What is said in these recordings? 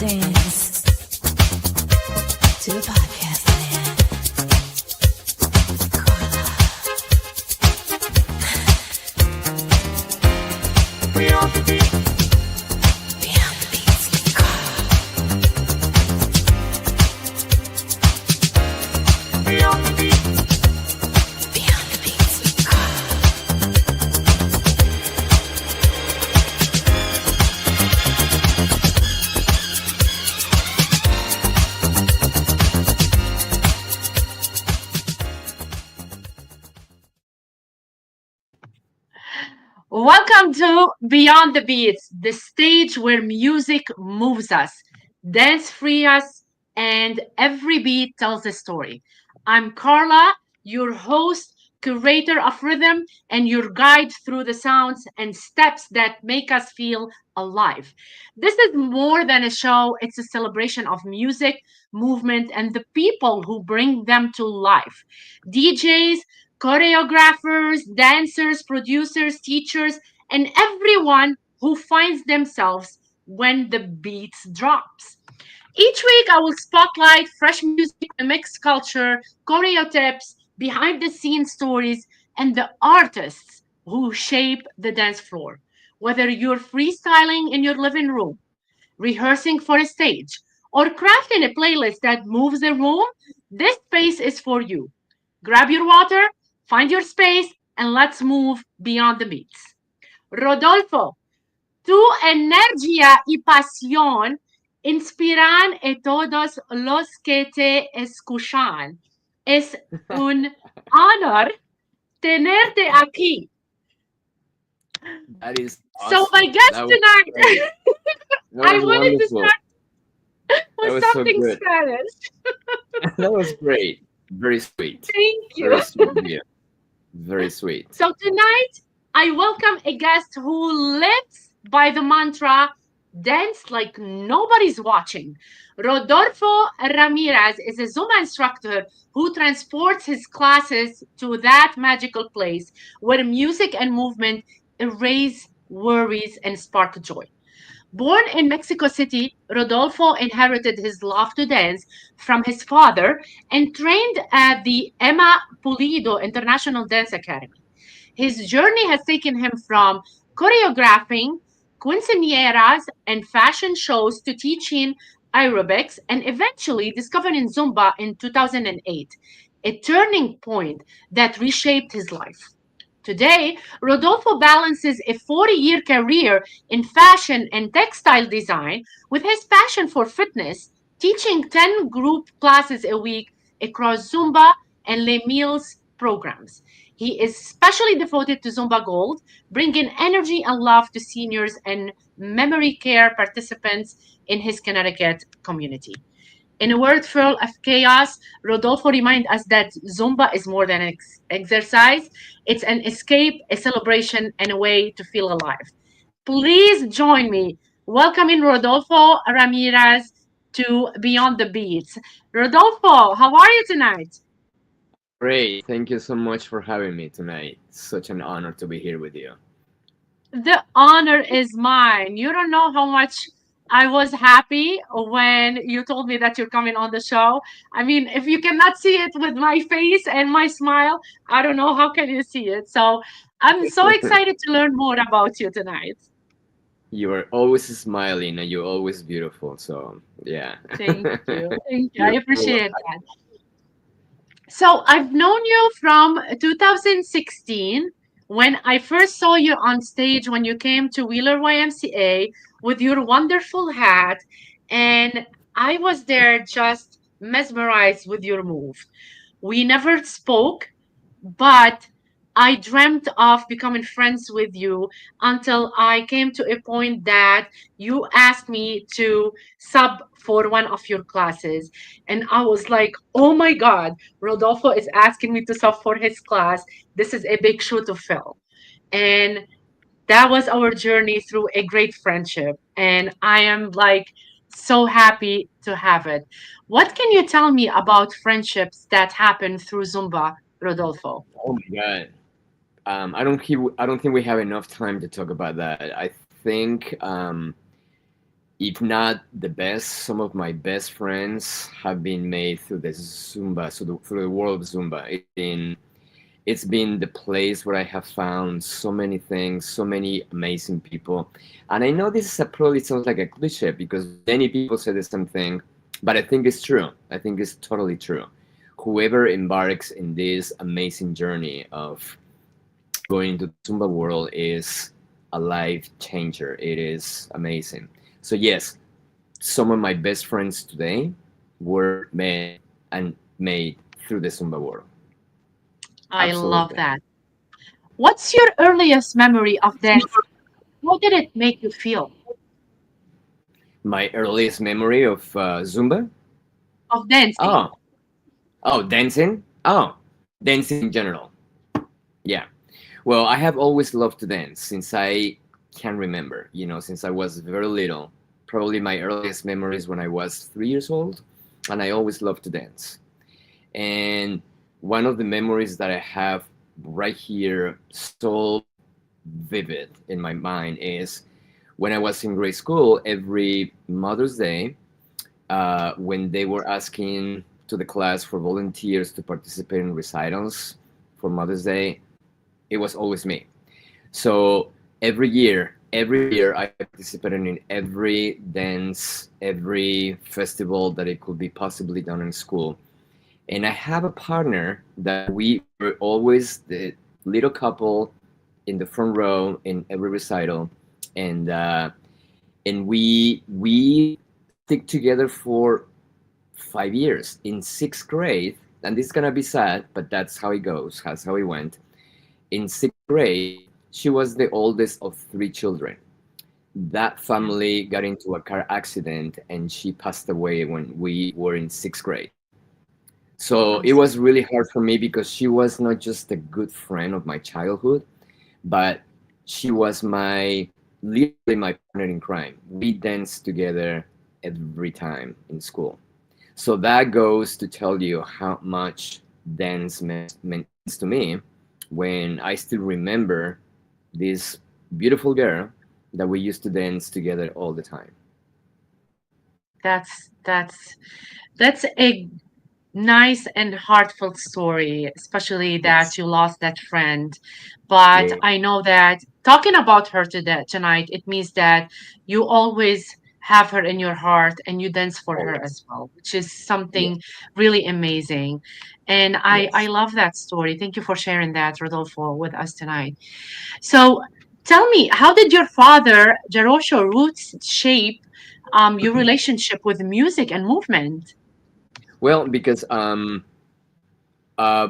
dance to the podcast land. Beyond the beats. Beyond the beats. Beyond the beats. Beyond the beats. Welcome to Beyond the BeatZ, the stage where music moves us, dance free us, and every beat tells a story. I'm Carla, your host, curator of rhythm, and your guide through the sounds and steps that make us feel alive. This is more than a show, it's a celebration of music, movement, and the people who bring them to life. DJs, choreographers, dancers, producers, teachers, and everyone who finds themselves when the beats drops. Each week I will spotlight fresh music, a mixed culture, choreo tips, behind the scenes stories, and the artists who shape the dance floor. Whether you're freestyling in your living room, rehearsing for a stage, or crafting a playlist that moves the room, this space is for you. Grab your water, find your space, and let's move beyond the beats. Rodolfo, tu energía y pasión inspiran a todos los que te escuchan. Es un honor tenerte aquí. That is So awesome. my guest That was tonight, great. That I was wanted to wonderful. start That with was so something good. Spanish. That was great. Very sweet. Thank Very you. sweet of you. Very sweet. So tonight, I welcome a guest who lives by the mantra, dance like nobody's watching. Rodolfo Ramirez is a Zumba instructor who transports his classes to that magical place where music and movement erase worries and spark joy. Born in Mexico City, Rodolfo inherited his love to dance from his father and trained at the Emma Pulido International Dance Academy. His journey has taken him from choreographing quinceañeras and fashion shows to teaching aerobics and eventually discovering Zumba in 2008, a turning point that reshaped his life. Today, Rodolfo balances a 40-year career in fashion and textile design with his passion for fitness, teaching 10 group classes a week across Zumba and Les Mills programs. He is especially devoted to Zumba Gold, bringing energy and love to seniors and memory care participants in his Connecticut community. In a world full of chaos, Rodolfo reminds us that Zumba is more than exercise. It's an escape, a celebration, and a way to feel alive. Please join me welcoming Rodolfo Ramirez to Beyond the BeatZ. Rodolfo, how are you tonight? Great. Thank you so much for having me tonight. Such an honor to be here with you. The honor is mine. You don't know how much I was happy when you told me that you're coming on the show. I mean, if you cannot see it with my face and my smile, I don't know how can you see it. So I'm so excited to learn more about you tonight. You are always smiling and you're always beautiful. So, yeah. Thank you. Thank you. I You're full of appreciate that. So I've known you from 2016 when I first saw you on stage when you came to Wheeler YMCA with your wonderful hat. And I was there just mesmerized with your move. We never spoke, but I dreamt of becoming friends with you until I came to a point that you asked me to sub for one of your classes. And I was like, oh my God, Rodolfo is asking me to sub for his class. This is a big shoe to fill. And that was our journey through a great friendship. And I am like so happy to have it. What can you tell me about friendships that happen through Zumba, Rodolfo? Oh my God. I don't think we have enough time to talk about that. I think if not the best, some of my best friends have been made through the Zumba, through the world of Zumba. It's been the place where I have found so many things, so many amazing people. And I know this is probably sounds like a cliche because many people say the same thing, but I think it's true. I think it's totally true. Whoever embarks in this amazing journey of going to the Zumba world is a life changer. It is amazing. So yes, some of my best friends today were made through the Zumba world. I love Absolutely. that. What's your earliest memory of dancing? How did it make you feel? My earliest memory of Zumba? Of dancing? Oh, oh, dancing? Oh, dancing in general. Yeah. Well, I have always loved to dance since I can remember, since I was very little. Probably my earliest memories when I was 3 years old, and I always loved to dance. And one of the memories that I have right here, so vivid in my mind, is when I was in grade school, every Mother's Day, when they were asking to the class for volunteers to participate in recitals for Mother's Day, it was always me. So every year I participated in every dance, every festival that it could be possibly done in school. And I have a partner that we were always the little couple in the front row in every recital, and we stick together for 5 years. In sixth grade, and this is gonna be sad, but that's how it goes. That's how it went. In sixth grade, she was the oldest of three children. That Yeah. family got into a car accident, and she passed away when we were in sixth grade. So I'm it so was really hard for me because she was not just a good friend of my childhood, but she was literally my partner in crime. We danced together every time in school. So that goes to tell you how much dance meant to me when I still remember this beautiful girl that we used to dance together all the time. that's that's that's a nice and heartfelt story, especially that Yes. you lost that friend. But Yeah. I know that talking about her today, tonight, it means that you always have her in your heart and you dance for her Always. as well, which is Yes. something really amazing. And I Yes. love that story. Thank you for sharing that, Rodolfo, with us tonight. So tell me, how did your father, Jarosho Roots, shape your relationship with music and movement? Well, because uh,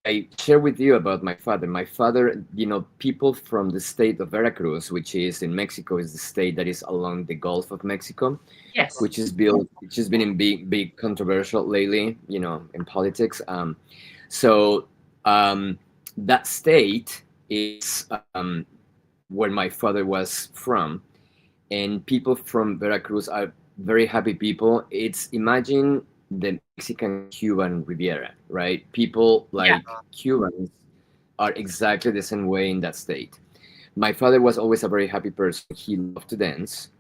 I share with you about my father. My father, people from the state of Veracruz, which is in Mexico, is the state that is along the Gulf of Mexico, Yes. which has been in big controversial lately, in politics. So um, that state is where my father was from, and people from Veracruz are very happy people. It's imagine the Mexican Cuban Riviera, right? People Yeah. like Cubans are exactly the same way in that state. My father was always a very happy person. He loved to dance,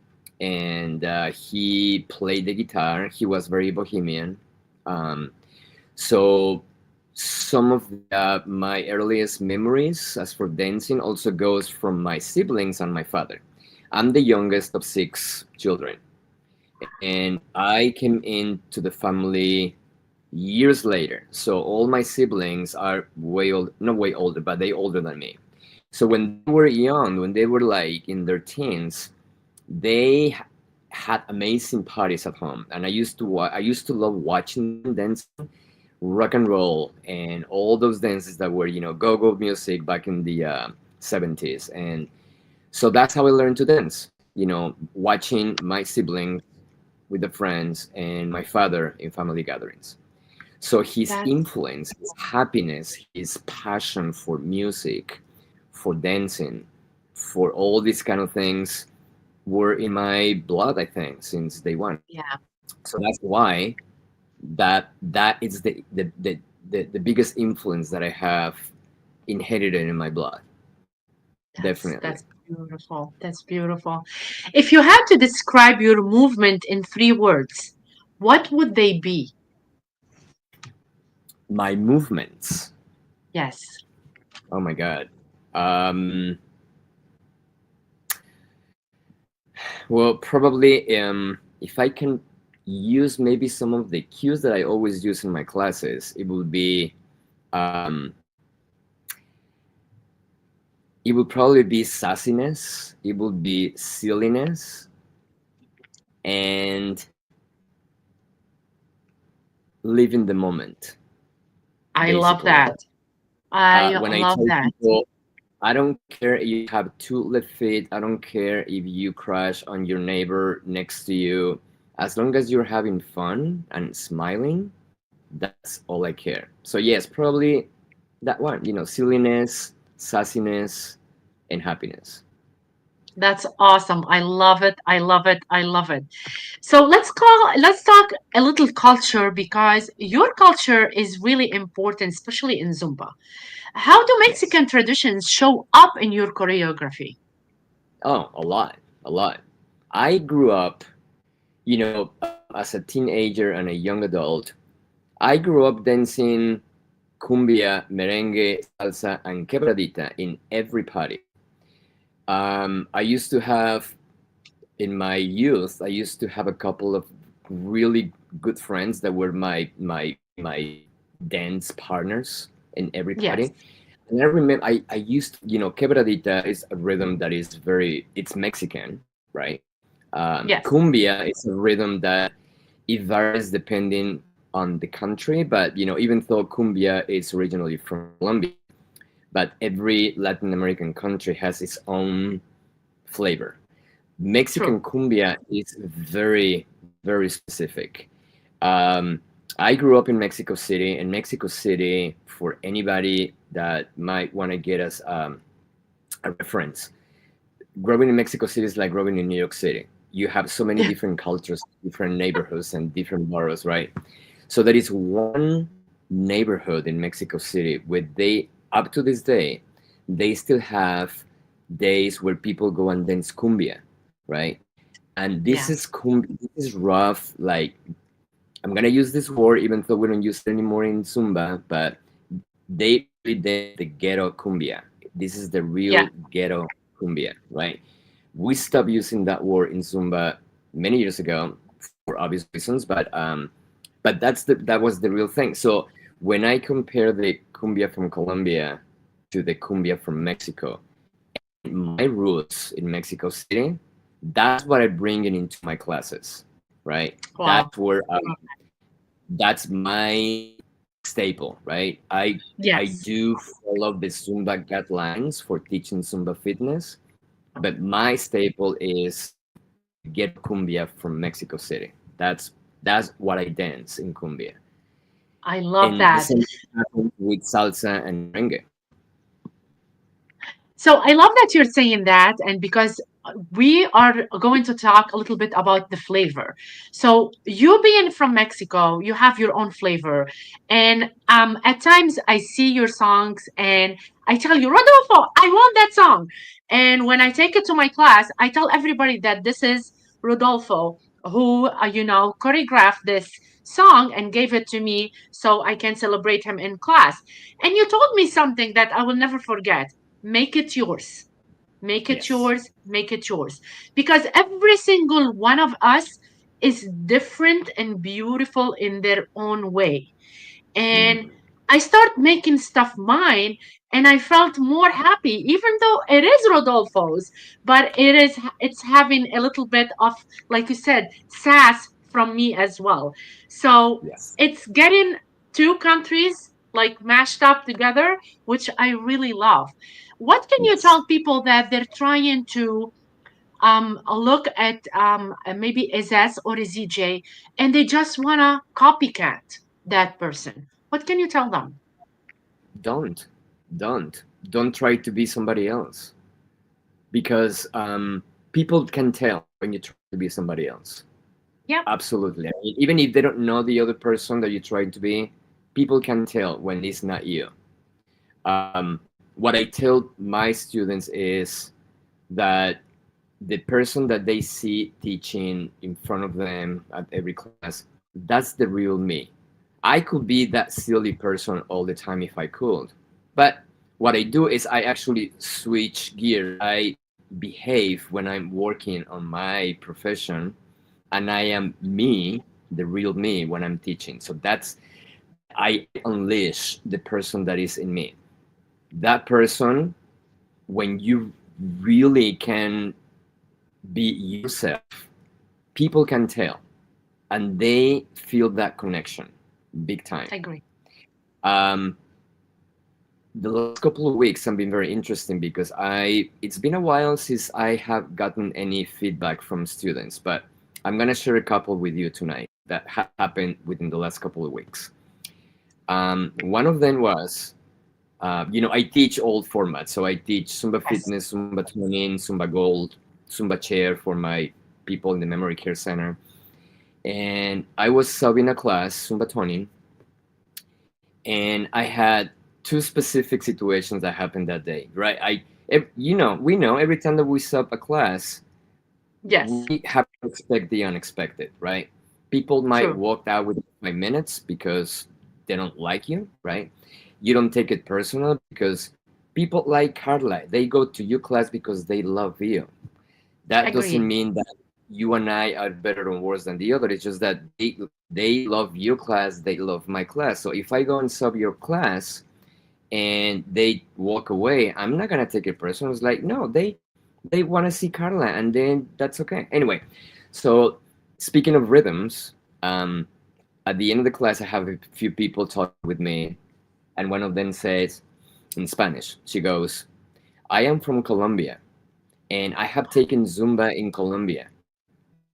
and he played the guitar. He was very bohemian. Um, so some of my earliest memories as for dancing also goes from my siblings and my father. I'm the youngest of six children, and I came into the family years later. So all my siblings are way old, not way older, but they older than me. So when they were young, when they were like in their teens, they had amazing parties at home, and I used to love watching them dance rock and roll and all those dances that were go-go music back in the 70s. And so that's how I learned to dance, watching my siblings with the friends and my father in family gatherings. So his That's influence, his happiness, his passion for music, for dancing, for all these kind of things were in my blood, I think, since day one. yeah, So that's why that is the biggest influence that I have inherited in my blood. that's Definitely. beautiful. That's beautiful. If you had to describe your movement in 3 words, what would they be? My movements. Yes. Oh my God. Um, well, probably if I can use maybe some of the cues that I always use in my classes, um, it would probably be sassiness, it would be silliness, and live in the moment, I love basically. that. I When I love tell that. people, I don't care if you have 2 left feet, I don't care if you crash on your neighbor next to you. As long as you're having fun and smiling, that's all I care. So, yes, probably that one, silliness, sassiness, and happiness. That's awesome. I love it. I love it. I love it. So let's talk a little culture because your culture is really important, especially in Zumba. How do Yes. Mexican traditions show up in your choreography? Oh, a lot, a lot. I grew up, as a teenager and a young adult. I grew up dancing cumbia, merengue, salsa, and quebradita in every party. I used to have, in my youth, I used to have a couple of really good friends that were my dance partners in every Yes. party. And I remember I used, quebradita is a rhythm that is it's Mexican, right? Yes. Cumbia is a rhythm that it varies depending on the country, but even though cumbia is originally from Colombia, but every Latin American country has its own flavor. True. Mexican cumbia is very, very specific. Um, I grew up in Mexico City, and Mexico City, for anybody that might want to get us a reference, growing in Mexico City is like growing in New York City. You have so many different cultures, different neighborhoods, and different boroughs, right? So there is one neighborhood in Mexico City where up to this day, they still have days where people go and dance cumbia, right? And this is Yes. cumbia, this is rough. Like, I'm gonna use this word, even though we don't use it anymore in Zumba, but they really dance the ghetto cumbia. This is the Yeah. real ghetto cumbia, right? We stopped using that word in Zumba many years ago for obvious reasons, but that was the real thing. So when I compare the cumbia from Colombia to the cumbia from Mexico, my roots in Mexico City, that's what I bring in into my classes, right? Wow. That's my staple, right? I Yes. do follow the Zumba guidelines for teaching Zumba fitness, but my staple is get cumbia from Mexico City. That's what I dance in cumbia, I love and the that. same thing happens with salsa and merengue. So I love that you're saying that, and because we are going to talk a little bit about the flavor. So you being from Mexico, you have your own flavor, and at times I see your songs and I tell you, Rodolfo, I want that song. And when I take it to my class, I tell everybody that this is Rodolfo who choreographed this song and gave it to me so I can celebrate him in class. And you told me something that I will never forget. Make it yours. Make it Yes. yours. Make it yours. Because every single one of us is different and beautiful in their own way. And Mhm. I start making stuff mine and I felt more happy, even though it is Rodolfo's, but it's having a little bit of, like you said, sass from me as well. So Yes. it's getting two countries like mashed up together, which I really love. What can you Yes. tell people that they're trying to look at maybe Izaz or a ZJ and they just wanna copycat that person? What can you tell them? Don't, don't try to be somebody else, because people can tell when you try to be somebody else. Yep. Absolutely. I mean, even if they don't know the other person that you try to be, people can tell when it's not you. What I tell my students is, that the person that they see teaching in front of them at every class, that's the real me. I could be that silly person all the time if I could. But what I do is I actually switch gears. I behave when I'm working on my profession, and I am me, the real me, when I'm teaching. So that's, I unleash the person that is in me. That person, when you really can be yourself, people can tell, and they feel that connection big time. I agree. Um, the last couple of weeks have been very interesting because it's been a while since I have gotten any feedback from students, but I'm gonna share a couple with you tonight that happened within the last couple of weeks. One of them was, I teach all formats. So I teach Zumba Yes. Fitness, Zumba Tuning, Zumba Gold, Zumba Chair for my people in the Memory Care Center. And I was subbing a class, Zumba Tuning, and I had two specific situations that happened that day, right? We know every time that we sub a class, Yes. we have to expect the unexpected, right? People might True. walk out with 5 minutes because they don't like you, right? You don't take it personal because people like Carla, they go to your class because they love you. That doesn't Agreed. mean that you and I are better or worse than the other. It's just that they love your class, they love my class. So if I go and sub your class and they walk away, I'm not gonna take it personal. It's like, no, they want to see Carla, and then that's okay. Anyway, so speaking of rhythms, at the end of the class, I have a few people talking with me, and one of them says in Spanish, she goes, "I am from Colombia, and I have taken Zumba in Colombia.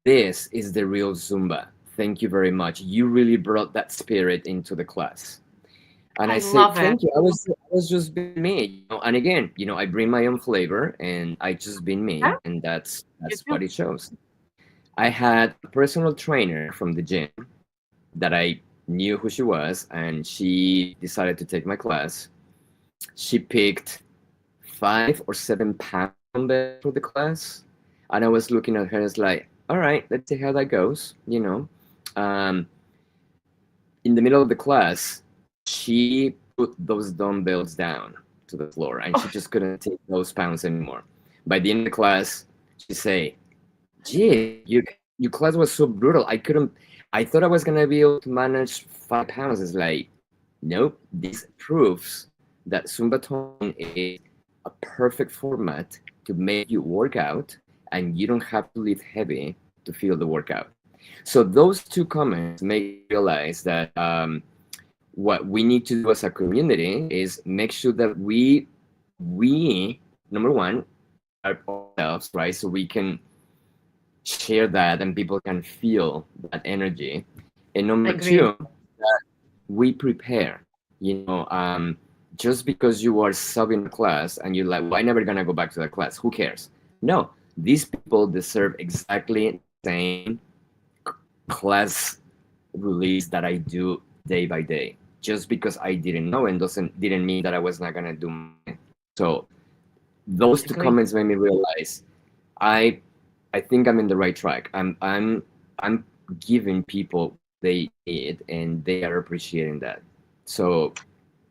This is the real Zumba. Thank you very much. You really brought that spirit into the class." And I I say, love it. "Thank you. I was just being me, And again, I bring my own flavor, and I just been me, Yeah, and you that's do. what it shows." I had a personal trainer from the gym that I knew who she was, and she decided to take my class. She picked 5 or 7 pound dumbbells for the class, and I was looking at her as like, all right, let's see how that goes. Um, in the middle of the class, she put those dumbbells down to the floor, and she Oh, just couldn't take those pounds anymore. By the end of the class, she say, "Gee, your class was so brutal. I couldn't. I thought I was gonna be able to manage 5 pounds." It's like, nope. This proves that Zumba Tone is a perfect format to make you work out, and you don't have to lift heavy to feel the workout. So those two comments make me realize that what we need to do as a community is make sure that we number one are ourselves, right, so we can share that and people can feel that energy. And number agreed. two, that we prepare. Just because you are subbing a class and you're like, well, I'm never gonna go back to that class. Who cares? No, these people deserve exactly the same class release that I do day by day. Just because I didn't know and didn't mean that I was not gonna do mine. So those two Agree. comments made me realize I I think I'm in the right track. I'm giving people they need and they are appreciating that. So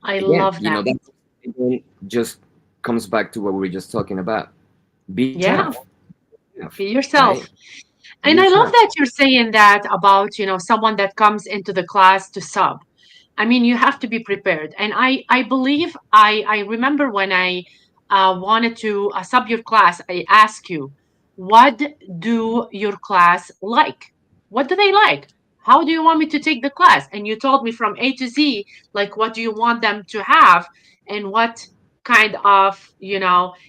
I again, love that. that again just comes back to what we were just talking about. Be Yeah, yourself, be right? yourself. Be And I love yourself. that you're saying that about, someone that comes into the class to sub. I mean, you have to be prepared. And I believe I remember when I wanted to sub your class, I asked you, what do your class like? What do they like? How do you want me to take the class? And you told me from A to Z, like what do you want them to have and what kind of,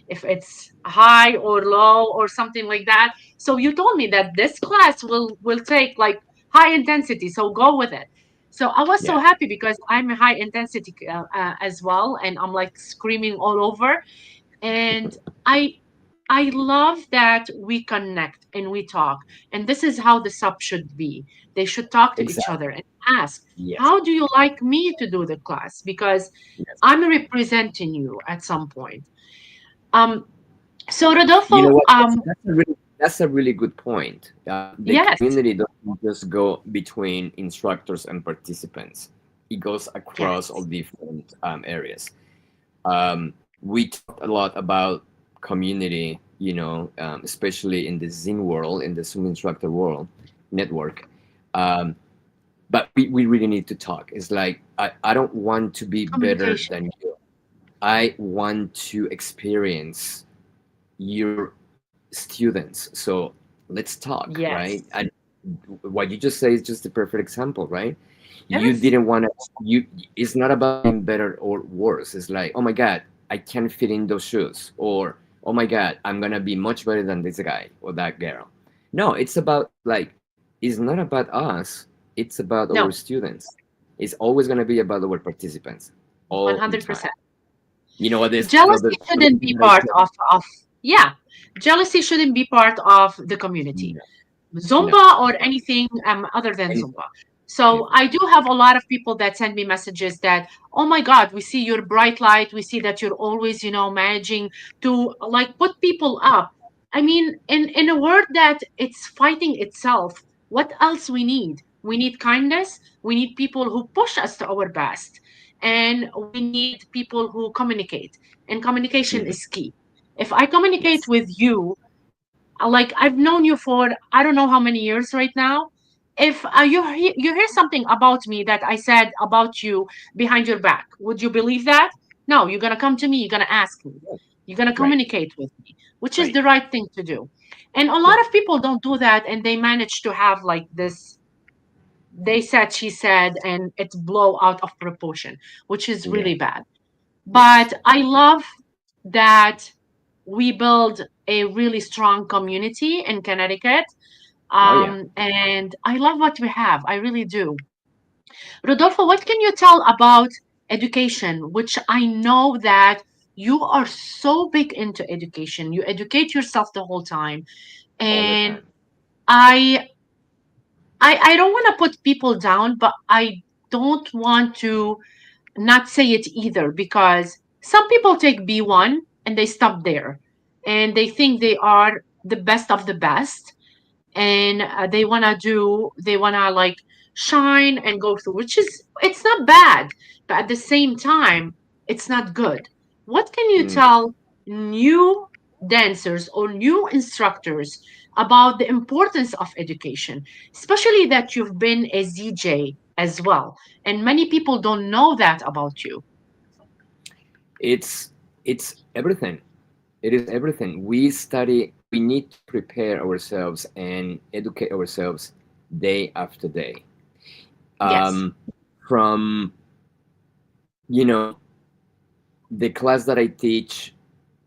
if it's high or low or something like that. So you told me that this class will take like high intensity, so go with it. So I was so Yeah, happy because I'm a high intensity as well, and I'm like screaming all over. And I love that we connect and we talk, and this is how the sub should be. They should talk to each exactly. other and ask, Yes, "How do you like me to do the class?" Because yes, I'm representing you at some point. Um, So You know Rodolfo, what? That's a really good point. The yes, community doesn't just go between instructors and participants. It goes across all yes, different areas. We talked a lot about community, especially in the Zin world, in the Zoom instructor world network. Um, but we really need to talk. It's like I don't want to be better communication. than you. I want to experience your students. So let's talk, Yes, right? And what you just say is just the perfect example, right? You yes, didn't want to, you, it's not about being better or worse. It's like, oh my God, I can't fit in those shoes. Or, oh my God, I'm going to be much better than this guy or that girl. No, it's about like, it's not about us. It's about our no, students. It's always going to be about our participants all the time. 100%. You know what this, so Jealousy the shouldn't thing be that I part said, of yeah, jealousy shouldn't be part of the community. no, no, Zumba or anything other than anything, Zumba. So anything. I do have a lot of people that send me messages that, oh my God, we see your bright light. We see that you're always, managing to like put people up. I mean, in a world that it's fighting itself, what else we need? We need kindness. We need people who push us to our best. And we need people who communicate. And communication Mhm. is key. If I communicate Yes. with you like I've known you for I don't know how many years right now. If you hear something about me that I said about you behind your back, would you believe that? No, you're gonna come to me. You're gonna ask me. You're gonna Right, communicate with me, which is right. the right thing to do. And a Yeah, lot of people don't do that, and they manage to have like this. They said, she said, and it's blow out of proportion, which is yeah, really bad. yes. But I love that we build a really strong community in Connecticut. Oh yeah. And I love what we have. I really do. Rodolfo, what can you tell about education, which I know that you are so big into education. You educate yourself the whole time. All the And time. I I don't want to put people down, but I don't want to not say it either because some people take B1 and they stop there and they think they are the best of the best and they want to like shine and go through, which is, it's not bad, but at the same time, it's not good. What can you Mm. tell new dancers or new instructors about the importance of education, especially that you've been a ZJ as well? And many people don't know that about you. It's it's everything. It is everything. We study. We need to prepare ourselves and educate ourselves day after day. Yes. Um, from you know the class that I teach,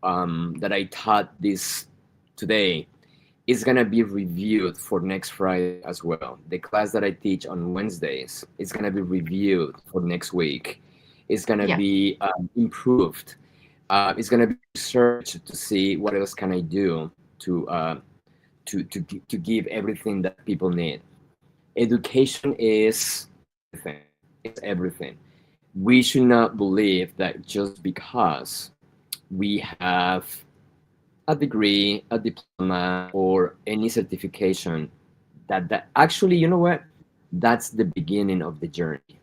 that I taught this today is gonna be reviewed for next Friday as well. The class that I teach on Wednesdays is gonna be reviewed for next week. It's gonna Yeah. be improved. It's gonna be researched to see what else can I do to to give everything that people need. Education is everything. It's everything. We should not believe that just because we have a degree, a diploma, or any certification, that actually, you know what? That's the beginning of the journey.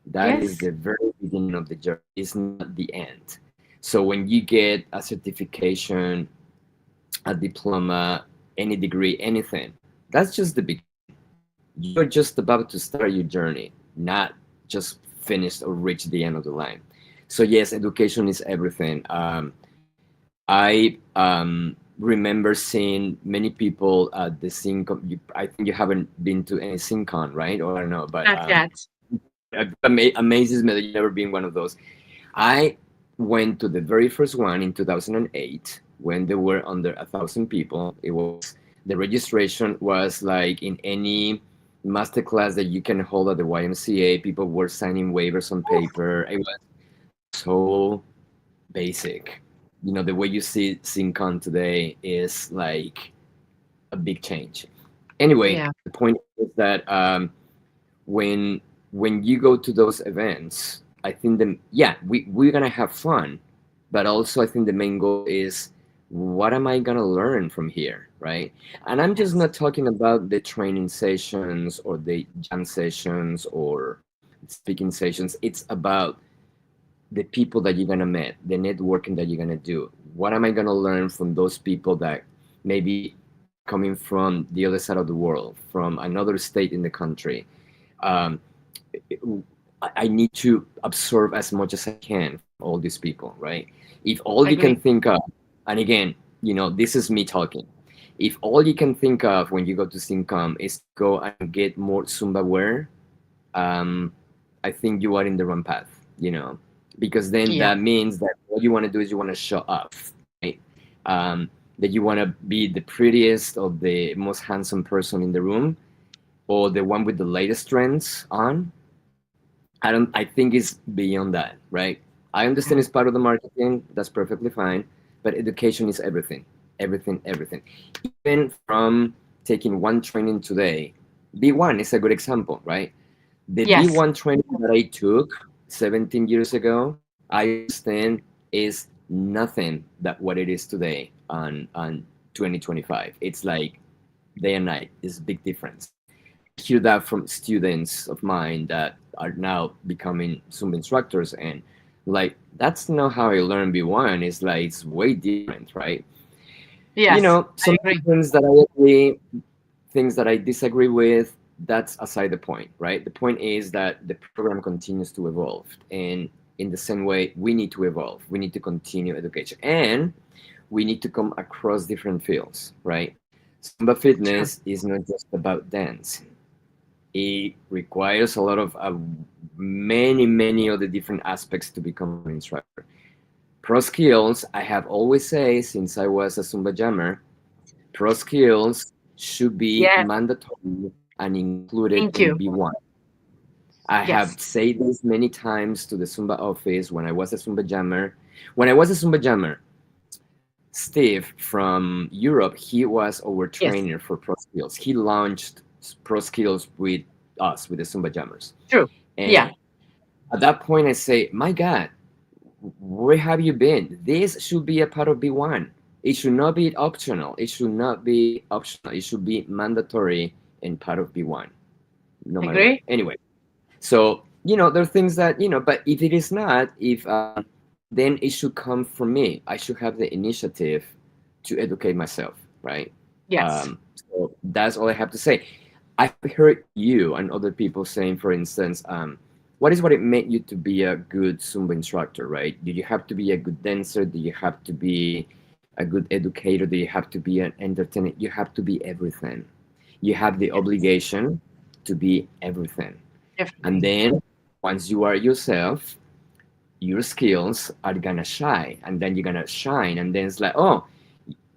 That is Yes. the very beginning of the journey. It's not the end. So when you get a certification, a diploma, any degree, anything, that's just the beginning. You're just about to start your journey, not just finished or reach the end of the line. So yes, education is everything. I remember seeing many people at the SynCon. I think you haven't been to any SynCon, right? Or I don't know, but Not yet. it amazes me that you've never been one of those. I went to the very first one in 2008 when there were under 1,000 people. It was the registration was like in any master class that you can hold at the YMCA. People were signing waivers on Oh, paper. It was so basic. The way you see SynCon today is like a big change. Anyway, yeah. the point is that when when you go to those events, I think we're gonna have fun, but also I think the main goal is what am I gonna learn from here, right? And I'm just Yes. not talking about the training sessions or the jam sessions or speaking sessions. It's about the people that you're gonna meet, the networking that you're gonna do. What am I gonna learn from those people that maybe coming from the other side of the world, from another state in the country? Um, I need to absorb as much as I can from all these people, right? If all you can Agree. think of, and again, this is me talking. If all you can think of when you go to Syncom is to go and get more Zumba wear, um, I think you are in the wrong path, because then Yeah. that means that what you want to do is you want to show off, right? That you want to be the prettiest or the most handsome person in the room or the one with the latest trends on. I think it's beyond that, right? I understand Yeah. it's part of the marketing. That's perfectly fine. But education is everything, everything, everything. Even from taking one training today, B1 is a good example, right? The Yes. B1 training that I took 17 years ago, I understand is nothing that what it is today on 2025. It's like day and night. It's a big difference. Hear that from students of mine that are now becoming Zumba instructors, and like that's not how I learned B1. It's like it's way different, right? Yes. I Some agree. things that I agree, things that I disagree with, that's aside the point, right? The point is that the program continues to evolve. And in the same way, we need to evolve. We need to continue education. And we need to come across different fields, right? Zumba True. fitness is not just about dance. It requires a lot of many, many other different aspects to become an instructor. Pro skills, I have always said since I was a Zumba jammer, pro skills should be Yes. mandatory and included Thank in you. B1. I Yes. have said this many times to the Zumba office when I was a Zumba jammer. When I was a Zumba jammer, Steve from Europe, he was our Yes. trainer for pro skills. He launched pro skills with us, with the Zumba jammers. True. And Yeah. at that point, I say, my God, where have you been? This should be a part of B1. It should not be optional. It should not be optional. It should be mandatory and part of B1, no matter what. Agree. Anyway, so there are things that but if it is not, if then it should come from me. I should have the initiative to educate myself, right? Yes. So that's all I have to say. I've heard you and other people saying, for instance, what is what it made you to be a good Zumba instructor, right? Do you have to be a good dancer? Do you have to be a good educator? Do you have to be an entertainer? You have to be everything. You have the Yes. obligation to be everything. And Definitely. then once you are yourself, your skills are gonna shine, and then you're gonna shine, and then it's like, oh,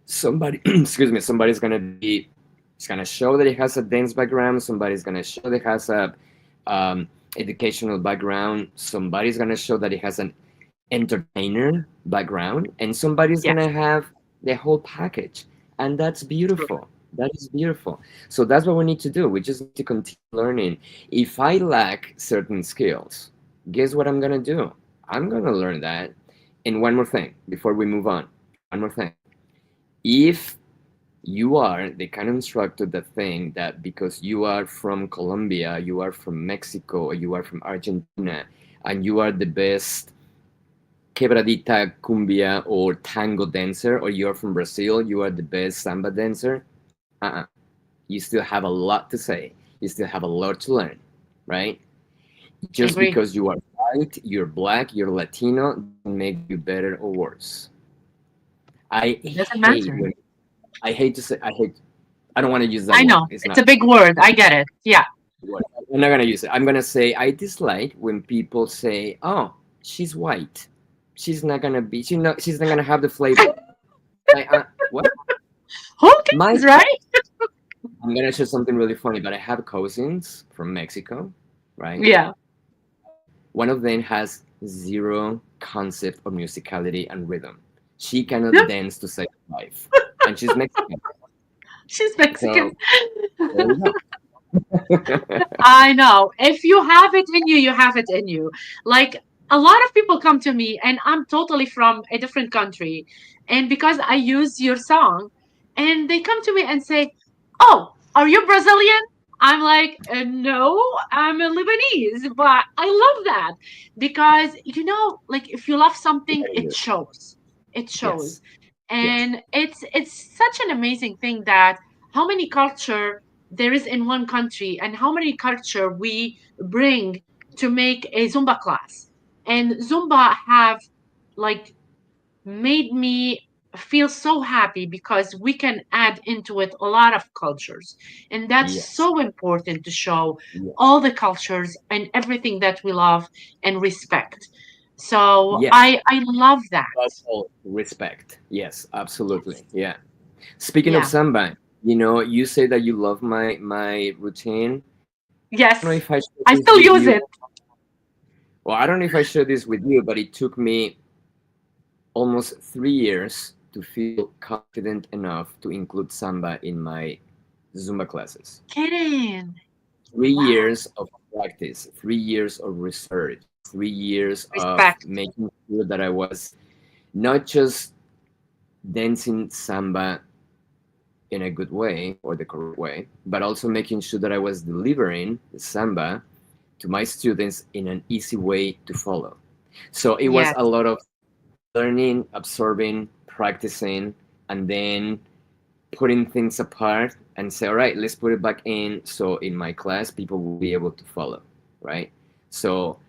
somebody, excuse me, somebody's gonna be, it's gonna show that he has a dance background. Somebody's gonna show that he has a educational background. Somebody's gonna show that he has an entertainer background, and somebody's Yes. gonna have the whole package, and that's True. beautiful. That is beautiful. So that's what we need to do. We just need to continue learning. If I lack certain skills, guess what I'm gonna do? I'm gonna learn that. And one more thing before we move on. One more thing. If you are the kind of instructor that think that because you are from Colombia, you are from Mexico, or you are from Argentina, and you are the best quebradita, cumbia, or tango dancer, or you're from Brazil, you are the best samba dancer. Uh-uh. You still have a lot to say. You still have a lot to learn, right? Just Agree. because you are white, you're black, you're Latino, doesn't make you better or worse. I It doesn't hate matter. when I hate to say I hate. I don't want to use that I word. know. It's It's a not. big word. I get it. Yeah. I'm not gonna use it. I'm gonna say I dislike when people say, "Oh, she's white. She's not gonna be. She's not gonna have the flavor." Like, what? Who My cares, right? I'm gonna share something really funny, but I have cousins from Mexico, right? Yeah. One of them has zero concept of musicality and rhythm. She cannot dance to save her life, and she's Mexican. She's Mexican. So there you go. I know. If you have it in you, you have it in you. Like a lot of people come to me, and I'm totally from a different country. and because I use your song, and they come to me and say, "Oh, are you Brazilian?" I'm like, "No, I'm a Lebanese," but I love that because like if you love something, Very it good. shows. It shows, Yes. Yes. and it's such an amazing thing that how many culture there is in one country and how many culture we bring to make a Zumba class. And Zumba have like made me feel so happy because we can add into it a lot of cultures. And that's Yes. so important to show Yes. all the cultures and everything that we love and respect. So Yes. I love that. Above all, respect. Yes, absolutely. Yeah. Speaking of Yeah. samba, you say that you love my routine. I don't know Yes. if I shared I this still with use you. it. Well, I don't know if I shared this with you, but it took me almost 3 years to feel confident enough to include samba in my Zumba classes. Kidding. Three Wow. years of practice, 3 years of research, 3 years of Respect. making sure that I was not just dancing samba in a good way or the correct way, but also making sure that I was delivering the samba to my students in an easy way to follow. So it was Yes. a lot of learning, absorbing, practicing, and then putting things apart and say, all right, let's put it back in. So in my class, people will be able to follow, right? So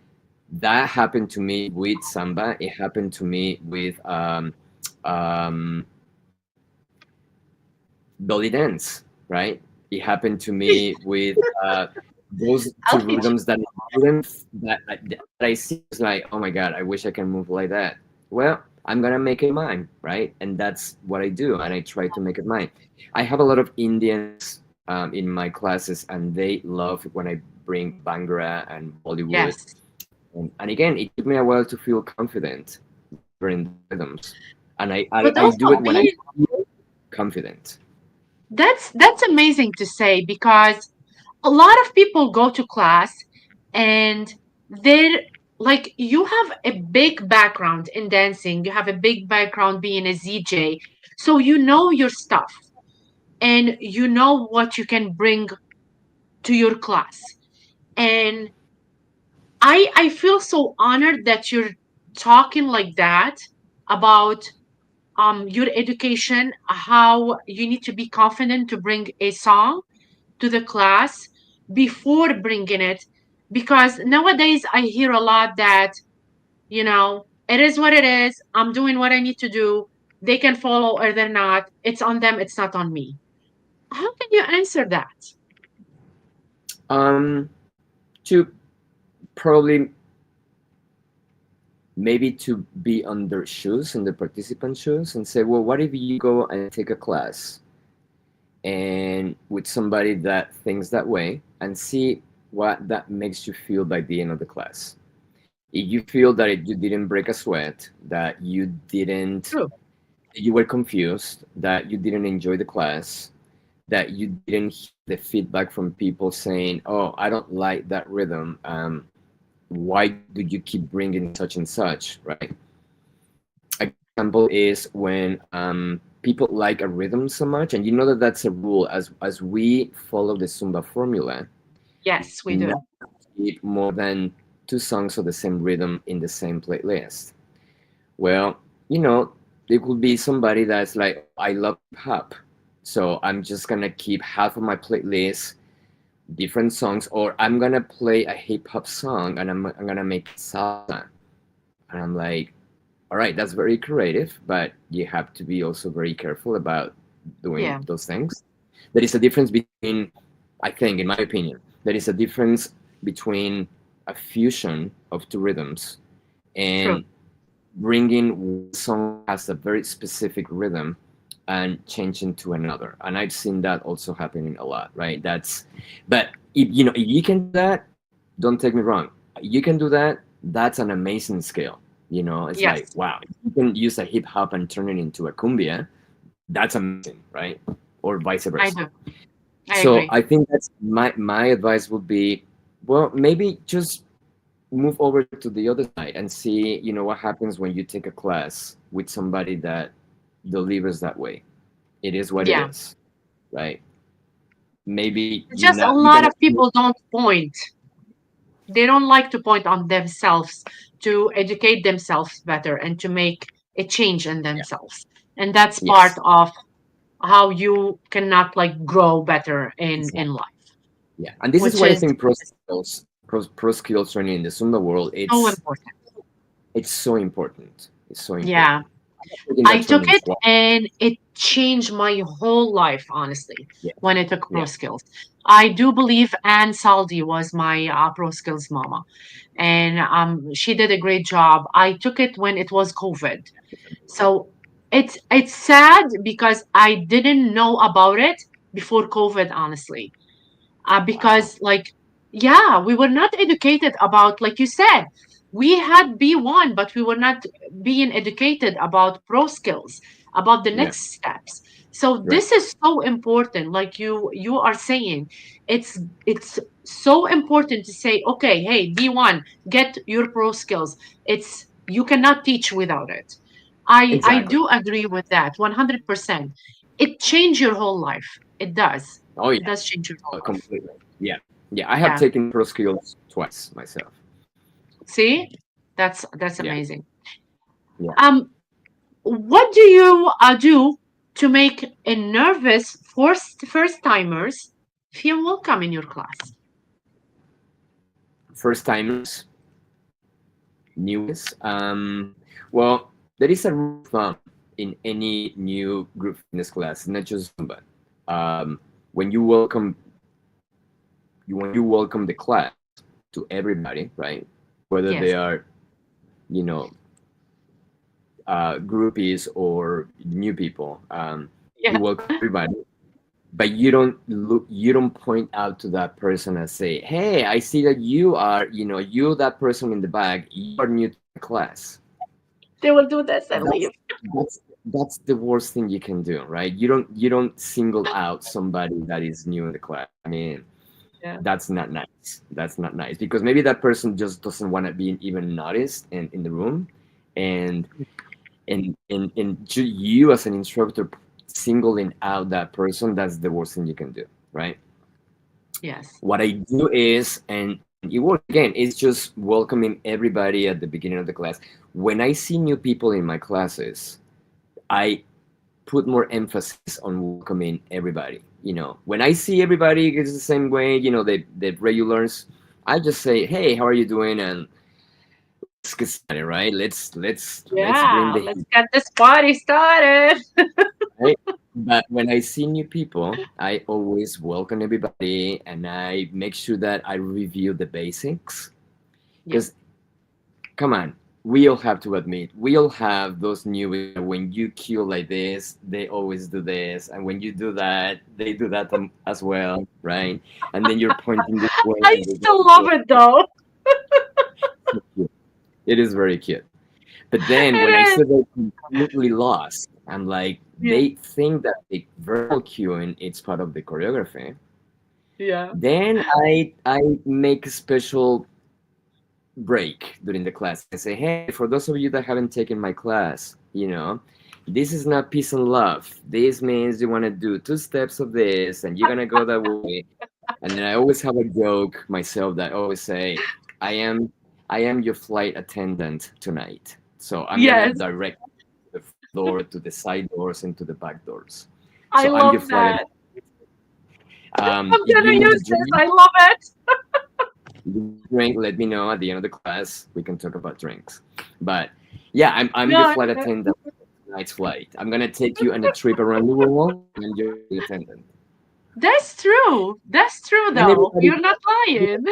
that happened to me with samba. It happened to me with um, belly dance, right? It happened to me with those two I'll teach rhythms that that I see is like, oh my god, I wish I can move like that. Well, I'm gonna make it mine, right? And that's what I do, and I try to make it mine. I have a lot of Indians in my classes, and they love when I bring Bhangra and you. Bollywood. Yes. And again, it took me a while to feel confident in the rhythms, and I do Rodolfo, it when I feel confident. that's amazing to say because a lot of people go to class and they're like you have a big background in dancing, you have a big background being a ZJ, so you know your stuff and you know what you can bring to your class. And I feel so honored that you're talking like that about your education, how you need to be confident to bring a song to the class before bringing it, because nowadays I hear a lot that it is what it is, I'm doing what I need to do, they can follow or they're not, it's on them, it's not on me. How can you answer that? Um, to probably maybe to be on their shoes, in the participant shoes, and say, well, what if you go and take a class and with somebody that thinks that way and see what that makes you feel by the end of the class. If you feel that you didn't break a sweat, that True. you were confused, that you didn't enjoy the class, that you didn't hear the feedback from people saying, oh, I don't like that rhythm. Why do you keep bringing such and such, right? Example is when people like a rhythm so much, and you know that that's a rule. As we follow the Zumba formula, Yes, we not do. keep more than two songs of the same rhythm in the same playlist. Well, there could be somebody that's like, I love hip hop, so I'm just gonna keep half of my playlist different songs, or I'm gonna play a hip hop song and I'm gonna make salsa, and I'm like, all right, that's very creative, but you have to be also very careful about doing Yeah. those things. There is a difference between, I think, in my opinion, there is a difference between a fusion of two rhythms True. and bringing one song that has a very specific rhythm and changing to another. And I've seen that also happening a lot, right? But if you can do that, don't take me wrong. You can do that. That's an amazing skill. It's like, Yes, wow, if you can use a hip hop and turn it into a cumbia. That's amazing, right? Or vice I versa. do. I So agree. I think that's my advice would be, well, maybe just move over to the other side and see, what happens when you take a class with somebody that delivers that way. It is what it Yeah. is, right? Maybe It's just a you lot cannot. of people don't point. They don't like to point on themselves, to educate themselves better and to make a change in Yeah. themselves. And that's part Yes. of how you cannot like grow better in Exactly. life, Yeah. And this is which why I is think pro skills training in the Zumba world, so important. it's so important. It's so Yeah. important. I've taken I that took training it twice. and it changed my whole life, honestly, Yeah. when I took Pro Yeah. Skills. I do believe Anne Saldi was my Pro Skills mama, and she did a great job. I took it when it was COVID. So it's sad because I didn't know about it before COVID, honestly. Wow. Because like yeah, we were not educated about, like you said, we had B1, but we were not being educated about pro skills, about the Yeah. next steps. So Right. this is so important, like you are saying. It's so important to say, okay, hey, B1, get your pro skills. It's you cannot teach without it. I Exactly. do agree with that 100%. It changed your whole life. It does. Oh It yeah. does change your whole life. Completely. Yeah. Yeah. I have Yeah. taken pro skills twice myself. See? That's Yeah. amazing. Yeah. Um, what do you do to make a nervous first timers feel welcome in your class? First timers, newest. Well, there is a rule of thumb in any new group fitness class, not just Zumba. When you welcome the class to everybody, right? Whether they Yes. are, you know, groupies or new people, Yeah. you welcome everybody, but you don't point out to that person and say, "Hey, I see that you that person in the back, you are new to the class." They will do this and That's leave. that's the worst thing you can do, right? You don't single out somebody that is new in the class. I mean, Yeah. that's not nice. That's not nice because maybe that person just doesn't want to be even noticed in the room, and you as an instructor singling out that person, that's the worst thing you can do, right? Yes. What I do is, and it works again, it's just welcoming everybody at the beginning of the class. When I see new people in my classes, I put more emphasis on welcoming everybody. When I see everybody it's the same way, the regulars, I just say, "Hey, how are you doing?" And let's get started, right? Let's bring Yeah. the Let's heat, get this party started. right? But when I see new people, I always welcome everybody and I make sure that I review the basics. Yeah. Because, come on, we all have to admit, we all have those new, when you cue like this, they always do this. And when you do that, they do that as well, right? And then you're pointing this way I and they still go love this it though. way. It is very cute. But then when I It see is. they're completely lost, I'm like, Yeah. they think that the verbal cueing is part of the choreography. Yeah. Then I make a special break during the class. I say, "Hey, for those of you that haven't taken my class, this is not peace and love. This means you want to do two steps of this, and you're gonna go that way." And then I always have a joke myself that I always say, "I am I am your flight attendant tonight. So I'm gonna Yes. direct the door to the side doors and to the back doors. I So I'm your love flight that. attendant. I'm If gonna you need a use this. drink, I love it. let me know at the end of the class. We can talk about drinks. But yeah, I'm your No, flight attendant for tonight's flight. I'm gonna take you on a trip around the world. And I'm your flight attendant." that's true. That's true And though. everybody, You're not lying.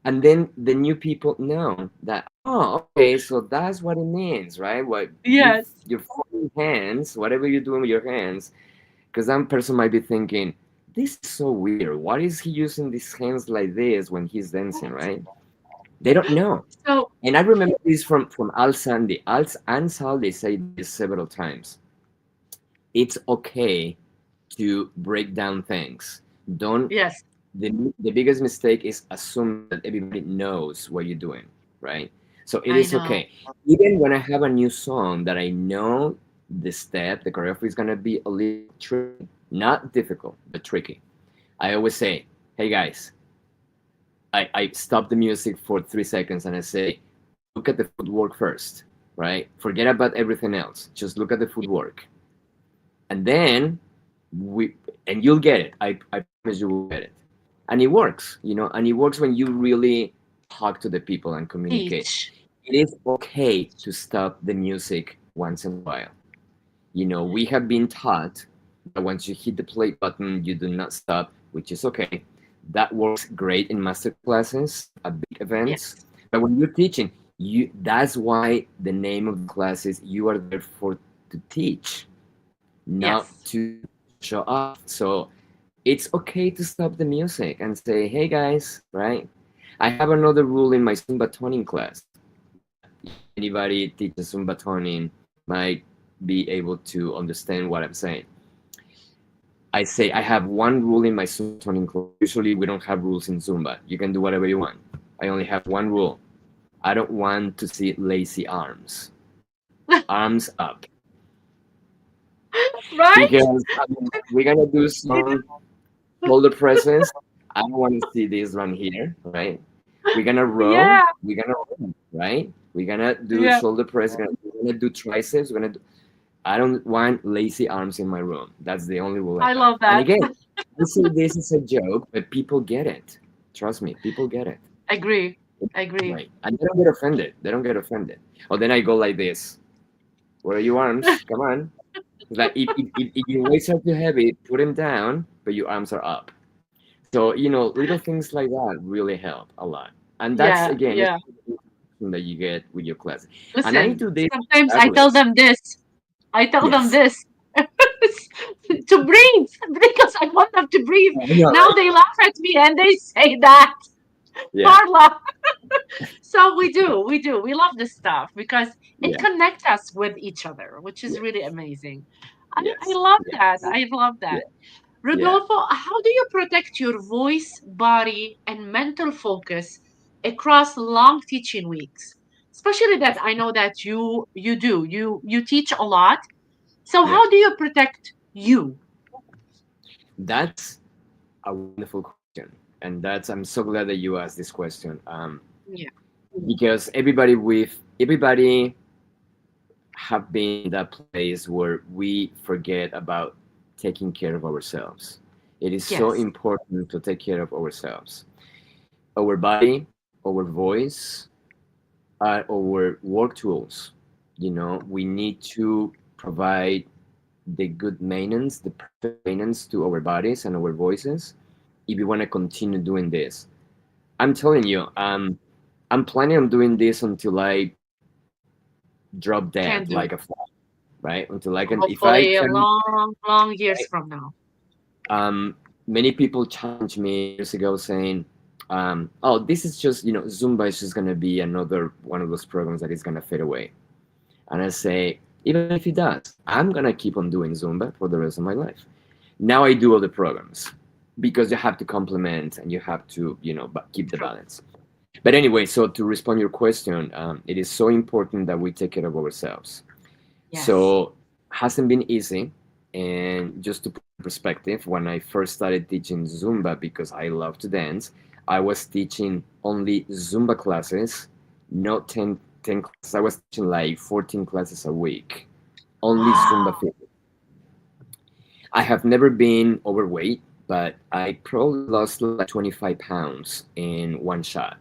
and then the new people know that, oh, okay, so that's what it means, right? What Yes. your fucking hands, whatever you're doing with your hands, because that person might be thinking, "This is so weird. Why is he using these hands like this when he's dancing?" Right? They don't know. So And I remember this from Al Sandy. Al Sandy said this several times. It's okay to break down things. Don't yes, the biggest mistake is assuming that everybody knows what you're doing, right? So it I is know. okay. Even when I have a new song that I know the choreography is gonna be a little tricky, not difficult, but tricky. I always say, hey guys, I stop the music for 3 seconds and I say, look at the footwork first, right? Forget about everything else. Just look at the footwork. And then we and you'll get it. I promise you will get it. And it works, and it works when you really talk to the people and communicate. Teach. It is okay to stop the music once in a while. We have been taught that once you hit the play button, you do not stop, which is okay. That works great in master classes at big events. Yes. But when you're teaching, that's why the name of the class is you are there for to teach, not Yes. to show off. So it's okay to stop the music and say, hey guys, right? I have another rule in my Zumba toning class. Anybody teaches Zumba toning might be able to understand what I'm saying. I say I have one rule in my Zumba toning class. Usually we don't have rules in Zumba. You can do whatever you want. I only have one rule. I don't want to see lazy arms. Arms up. Right? Because we're gonna do some shoulder presses. I don't want to see this one here, right? We're gonna row. Yeah. We're gonna row, right? We're gonna do Yeah. shoulder press. We're gonna do triceps. I don't want lazy arms in my room. That's the only rule I I have. love And that. again, I say this is a joke, but people get it. Trust me, people get it. Agree. Agree. Right. And they don't get offended. They don't get offended. Or then I go like this. Where are your arms? Come on. Like if your weights are too heavy, put them down, but your arms are up. So little things like that really help a lot. And that's Yeah. again it's Yeah. something that you get with your class. And I Listen, do this sometimes I tell athletes. them this. I tell them Yes. this to breathe because I want them to breathe. I know, Now right? they laugh at me and they say that, Yeah. Carla. So we do. We love this stuff because it Yeah. connects us with each other, which is really Yes. amazing. I Yes. love that. Yes. I love Yeah. that. Yeah. Rodolfo, how do you protect your voice, body, and mental focus across long teaching weeks? Especially that I know that you do. You teach a lot. So Yeah. how do you protect you? That's a wonderful question. And I'm so glad that you asked this question. Yeah. Because everybody have been in that place where we forget about taking care of ourselves. It is so Yes. important to take care of ourselves. Our body, our voice, our work tools. We need to provide the good maintenance, the perfect maintenance to our bodies and our voices if we want to continue doing this. I'm telling you, I'm planning on doing this until I drop Can dead do. like a fly, right? Until I can, if I Hopefully can, long, long years right? from now. Many people challenged me years ago saying, oh, this is just, Zumba is just going to be another one of those programs that is going to fade away. And I say, even if it does, I'm going to keep on doing Zumba for the rest of my life. Now I do other programs because you have to complement and you have to, keep the True. balance. But anyway, so to respond to your question, it is so important that we take care of ourselves. Yes. So hasn't been easy. And just to put in perspective, when I first started teaching Zumba because I love to dance, I was teaching only Zumba classes, not 10 classes. I was teaching like 14 classes a week, only Zumba Wow. fitness. I have never been overweight, but I probably lost like 25 pounds in one shot.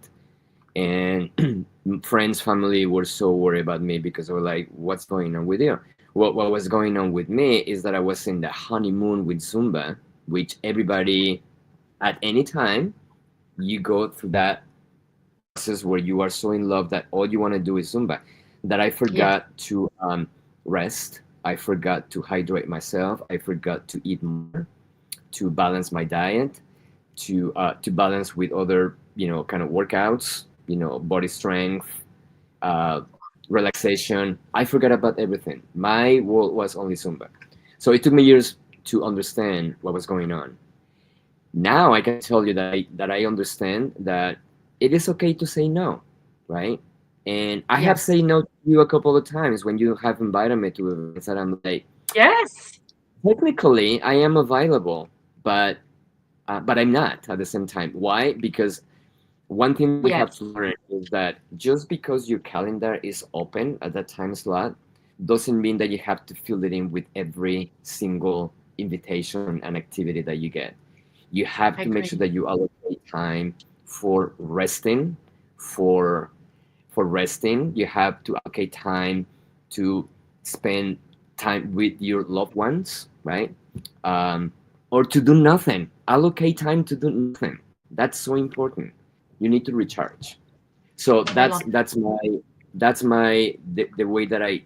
And friends, family were so worried about me because they were like, "What's going on with you?" What was going on with me is that I was in the honeymoon with Zumba, which everybody at any time you go through that process where you are so in love that all you want to do is Zumba. That I Yes. forgot to rest. I forgot to hydrate myself. I forgot to eat more, to balance my diet, to balance with other kind of workouts, body strength, uh, relaxation. I forgot about everything. My world was only Zumba. So it took me years to understand what was going on. Now I can tell you that I understand that it is okay to say no, right? And I have Yes. said no to you a couple of times when you have invited me to events, and I'm like, Yes. technically, I am available, but I'm not at the same time. Why? Because one thing we have Yes. to learn is that just because your calendar is open at that time slot doesn't mean that you have to fill it in with every single invitation and activity that you get. You have I to make agree. sure that you allocate time for resting, for resting. You have to allocate time to spend time with your loved ones, right? Um, or to do nothing. Allocate time to do nothing. That's so important. You need to recharge. So I love that. that's the way that I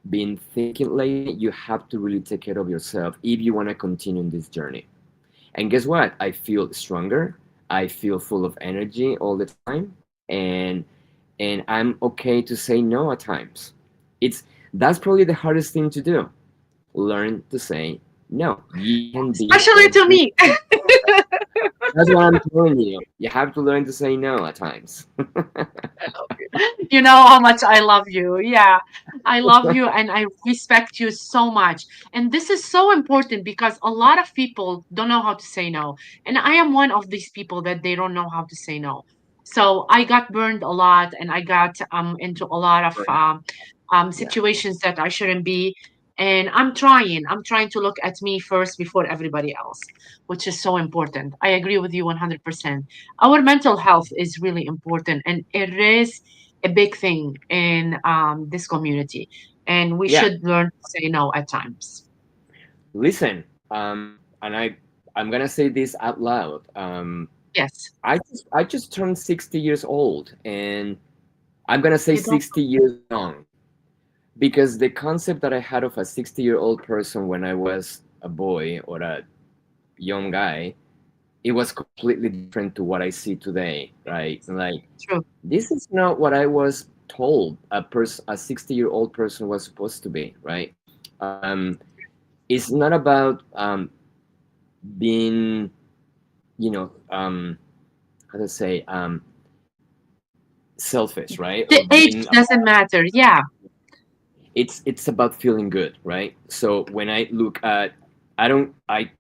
been thinking lately. You have to really take care of yourself if you want to continue in this journey. And guess what? I feel stronger. I feel full of energy all the time, and I'm okay to say no at times. It's That's probably the hardest thing to do. Learn to say no. You can be Especially to every. me. That's what I'm telling you. You have to learn to say no at times. You know how much I love you. Yeah, I love you and I respect you so much. And this is so important because a lot of people don't know how to say no. And I am one of these people that they don't know how to say no. So I got burned a lot and I got into a lot of Yeah. situations that I shouldn't be. And I'm trying to look at me first before everybody else, which is so important. I agree with you 100%. Our mental health is really important and it is a big thing in this community, and we Yeah. should learn to say no at times. Listen. And I'm gonna say this out loud. Yes, I just turned 60 years old, and I'm gonna say you don't. 60 years young, because the concept that I had of a 60-year-old person when I was a boy or a young guy, it was completely different to what I see today, right? Like, True. this is not what I was told a 60-year-old person was supposed to be, right? Um, it's not about being, how to say, selfish, right? The Or age being doesn't matter. Yeah. it's about feeling good, right? So when I look at, I don't I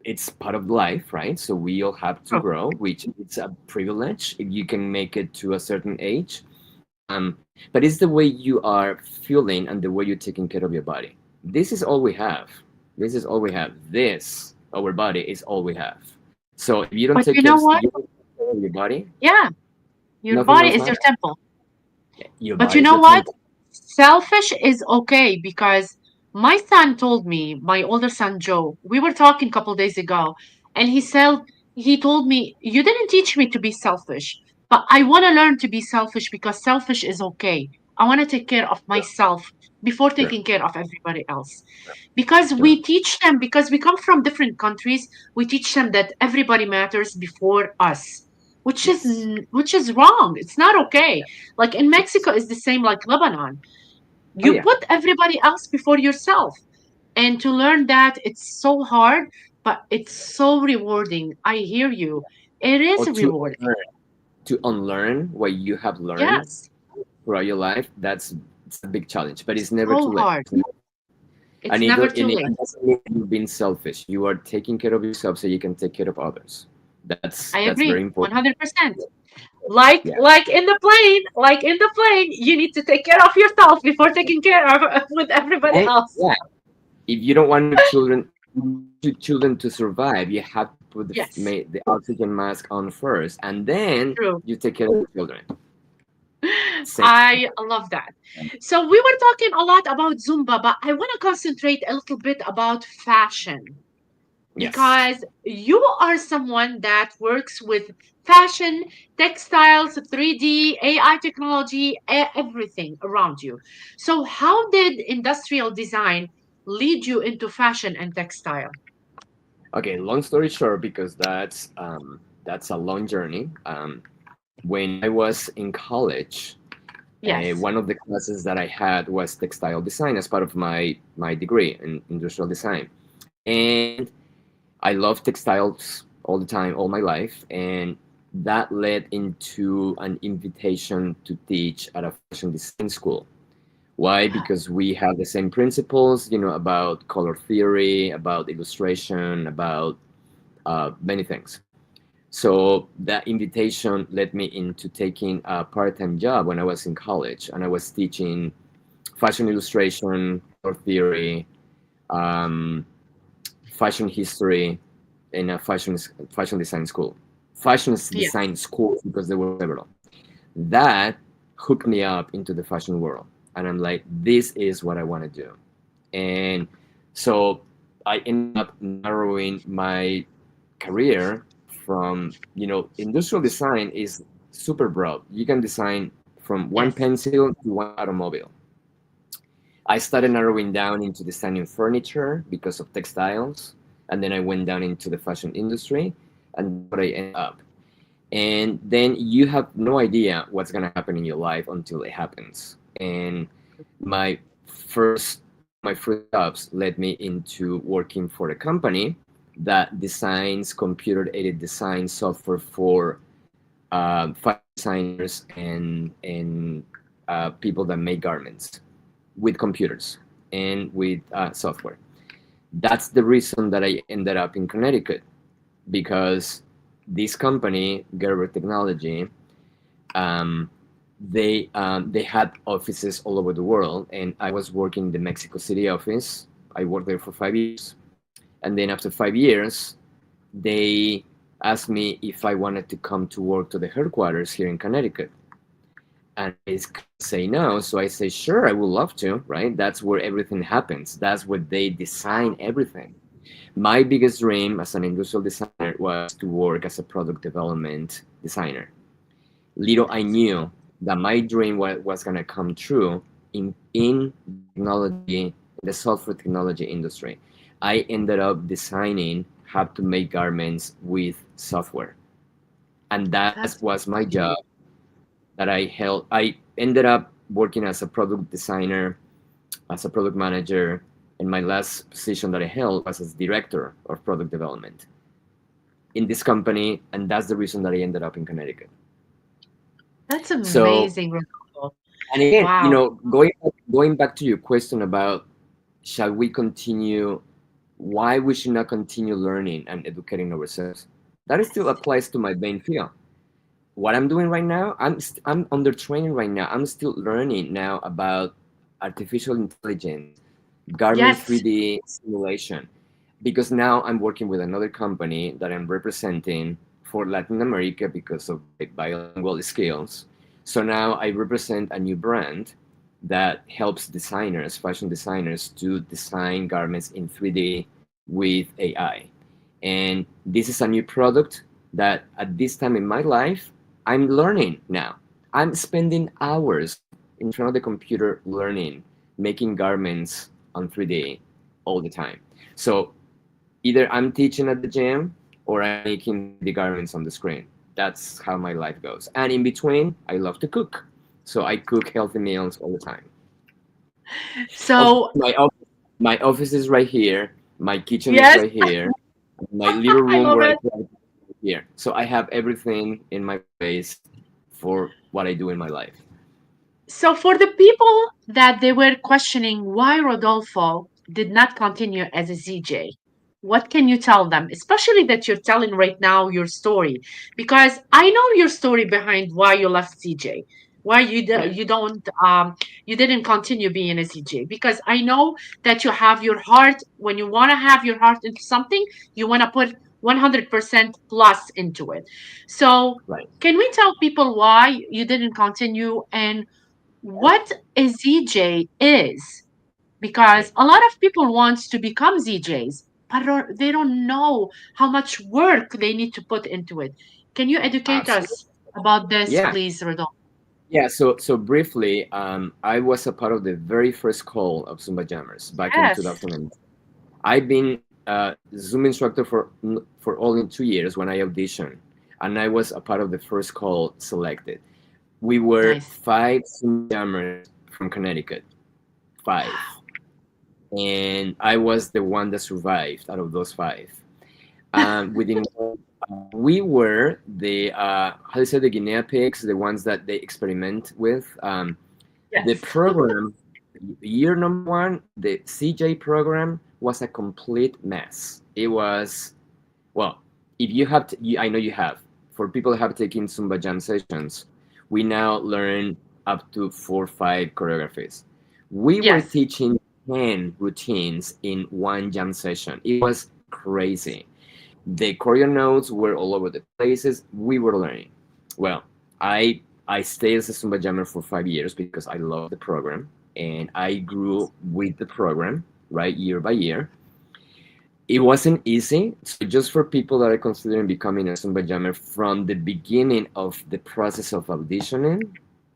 it's part of life, right? So we all have to True. grow, which it's a privilege if you can make it to a certain age. But it's the way you are feeling and the way you're taking care of your body. This is all we have. This is all we have. This, our body, is all we have. So if you don't But take you care, know what? you don't take care of your body, Yeah, your nothing body else is your matters. temple. Your But you body is know your what? temple. Selfish is okay because my son told me, my older son Joe, we were talking a couple days ago, and he told me, "You didn't teach me to be selfish, but I want to learn to be selfish because selfish is okay. I want to take care of myself before Sure, taking care of everybody else." Because sure. we teach them, because we come from different countries, we teach them that everybody matters before us, Yes. which is wrong. It's not okay. Like in Yes. Mexico is the same like Lebanon. Oh You yeah. put everybody else before yourself. And to learn that it's so hard, but it's so rewarding. I hear you. It is Or rewarding. to unlearn what you have learned Yes. throughout your life. It's a big challenge, but it's never So too late. hard. And It's never too it late. doesn't mean you're being selfish. You are taking care of yourself so you can take care of others. I That's very agree. important. 100%. Like Yeah. like in the plane, you need to take care of yourself before taking care of with everybody Right? else. Yeah. If you don't want your children to survive, you have to put Yes. the oxygen mask on first, and then True. you take care of the children. Same. I love that. So we were talking a lot about Zumba, but I want to concentrate a little bit about fashion Yes. because you are someone that works with fashion, textiles, 3D, AI technology, everything around you. So how did industrial design lead you into fashion and textile? Okay. Long story short, because that's a long journey. When I was in college, Yes. one of the classes that I had was textile design as part of my degree in industrial design, and I love textiles all the time, all my life. And that led into an invitation to teach at a fashion design school. Why? Because we have the same principles, about color theory, about illustration, about many things. So that invitation led me into taking a part-time job when I was in college, and I was teaching fashion illustration, color theory, um, fashion history in a fashion design school. Fashion Yeah. design schools, because there were several. That hooked me up into the fashion world, and I'm like, this is what I want to do. And so I ended up narrowing my career from, industrial design is super broad. You can design from one Yes. pencil to one automobile. I started narrowing down into designing furniture because of textiles, and then I went down into the fashion industry, and what I ended up. And then you have no idea what's gonna happen in your life until it happens. And my one of my first jobs led me into working for a company that designs computer-aided design software for fashion designers and people that make garments with computers and with software. That's the reason that I ended up in Connecticut, because this company, Gerber Technology, um, they had offices all over the world, and I was working in the Mexico City office. I worked there for 5 years, and then after 5 years, they asked me if I wanted to come to work to the headquarters here in Connecticut, and I say no. So I say, sure, I would love to. Right? That's where everything happens. That's where they design everything. My biggest dream as an industrial designer was to work as a product development designer. Little I knew that my dream was going to come true in technology, the software technology industry. I ended up designing how to make garments with software. And that That's was my job that I held. I ended up working as a product designer, as a product manager, and my last position that I held was as director of product development in this company, and that's the reason that I ended up in Connecticut. that's So, amazing, Rodolfo. and again, Wow. going back to your question about shall we continue, why we should not continue learning and educating ourselves, that still applies to my main field. What I'm doing right now, I'm under training right now. I'm still learning now about artificial intelligence, garment Yes. 3D simulation, because now I'm working with another company that I'm representing for Latin America because of my bilingual skills. So now I represent a new brand that helps designers, fashion designers, to design garments in 3D with AI. And this is a new product that at this time in my life, I'm learning now. I'm spending hours in front of the computer learning, making garments on 3D all the time. So either I'm teaching at the gym or I'm making 3D garments on the screen. That's how my life goes. And in between, I love to cook. So I cook healthy meals all the time. Of course, So, my office is right here. My kitchen is yes, right here. My little I room love where I it. play is right here. So I have everything in my place for what I do in my life. So, for the people that they were questioning why Rodolfo did not continue as a ZJ, what can you tell them? Especially that you're telling right now your story, because I know your story behind why you left ZJ, why Yeah. you don't you didn't continue being a ZJ. Because I know that you have your heart. When you want to have your heart into something, you want to put 100% plus into it. So, Right. can we tell people why you didn't continue and what a ZJ is, because Right. a lot of people want to become ZJs, but they don't know how much work they need to put into it. Can you educate Absolutely. us about this, Yeah. please, Rodolfo? Yeah. So briefly, I was a part of the very first call of Zumba Jammers back in Yes. 2000. I've been Zoom instructor for only 2 years when I auditioned, and I was a part of the first call selected. We were Nice. five Zoom jammers from Connecticut, five, and I was the one that survived out of those five. Within we were the how do you say, the guinea pigs, the ones that they experiment with. The Yes. program, year number one, the CJ program was a complete mess. It was, well, if you have, I know you have. For people who have taken Zumba jam sessions, we now learn up to 4 or 5 choreographies. We were Yes. teaching 10 routines in one jam session. It was crazy. The choreo notes were all over the places. We were learning. Well, I stayed as a Zumba jammer for 5 years because I love the program and I grew with the program, right, year by year. It wasn't easy. So just for people that are considering becoming a Zumba jammer, from the beginning of the process of auditioning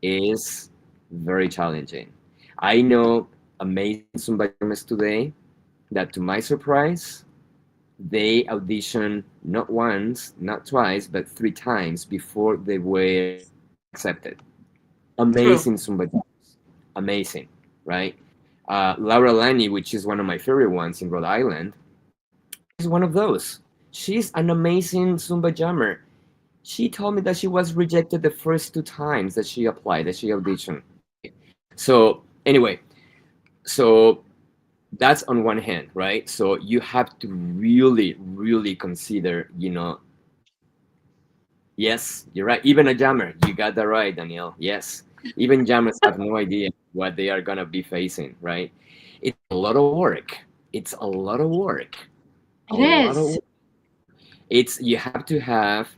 is very challenging. I know amazing Zumba jammers today that, to my surprise, they auditioned not once, not twice, but 3 times before they were accepted. True. Amazing Zumba jammers, amazing, right? Laura Lani, which is one of my favorite ones in Rhode Island, is one of those. She's an amazing Zumba jammer. She told me that she was rejected the first 2 times that she applied, that she auditioned. So anyway, so that's on one hand, right? So you have to really, really consider, yes, you're right. Even a jammer, you got that right, Danielle. Yes, even jammers have no idea what they are gonna be facing, right? It's a lot of work. It's a lot of work. A It lot of is. work. It's, you have to have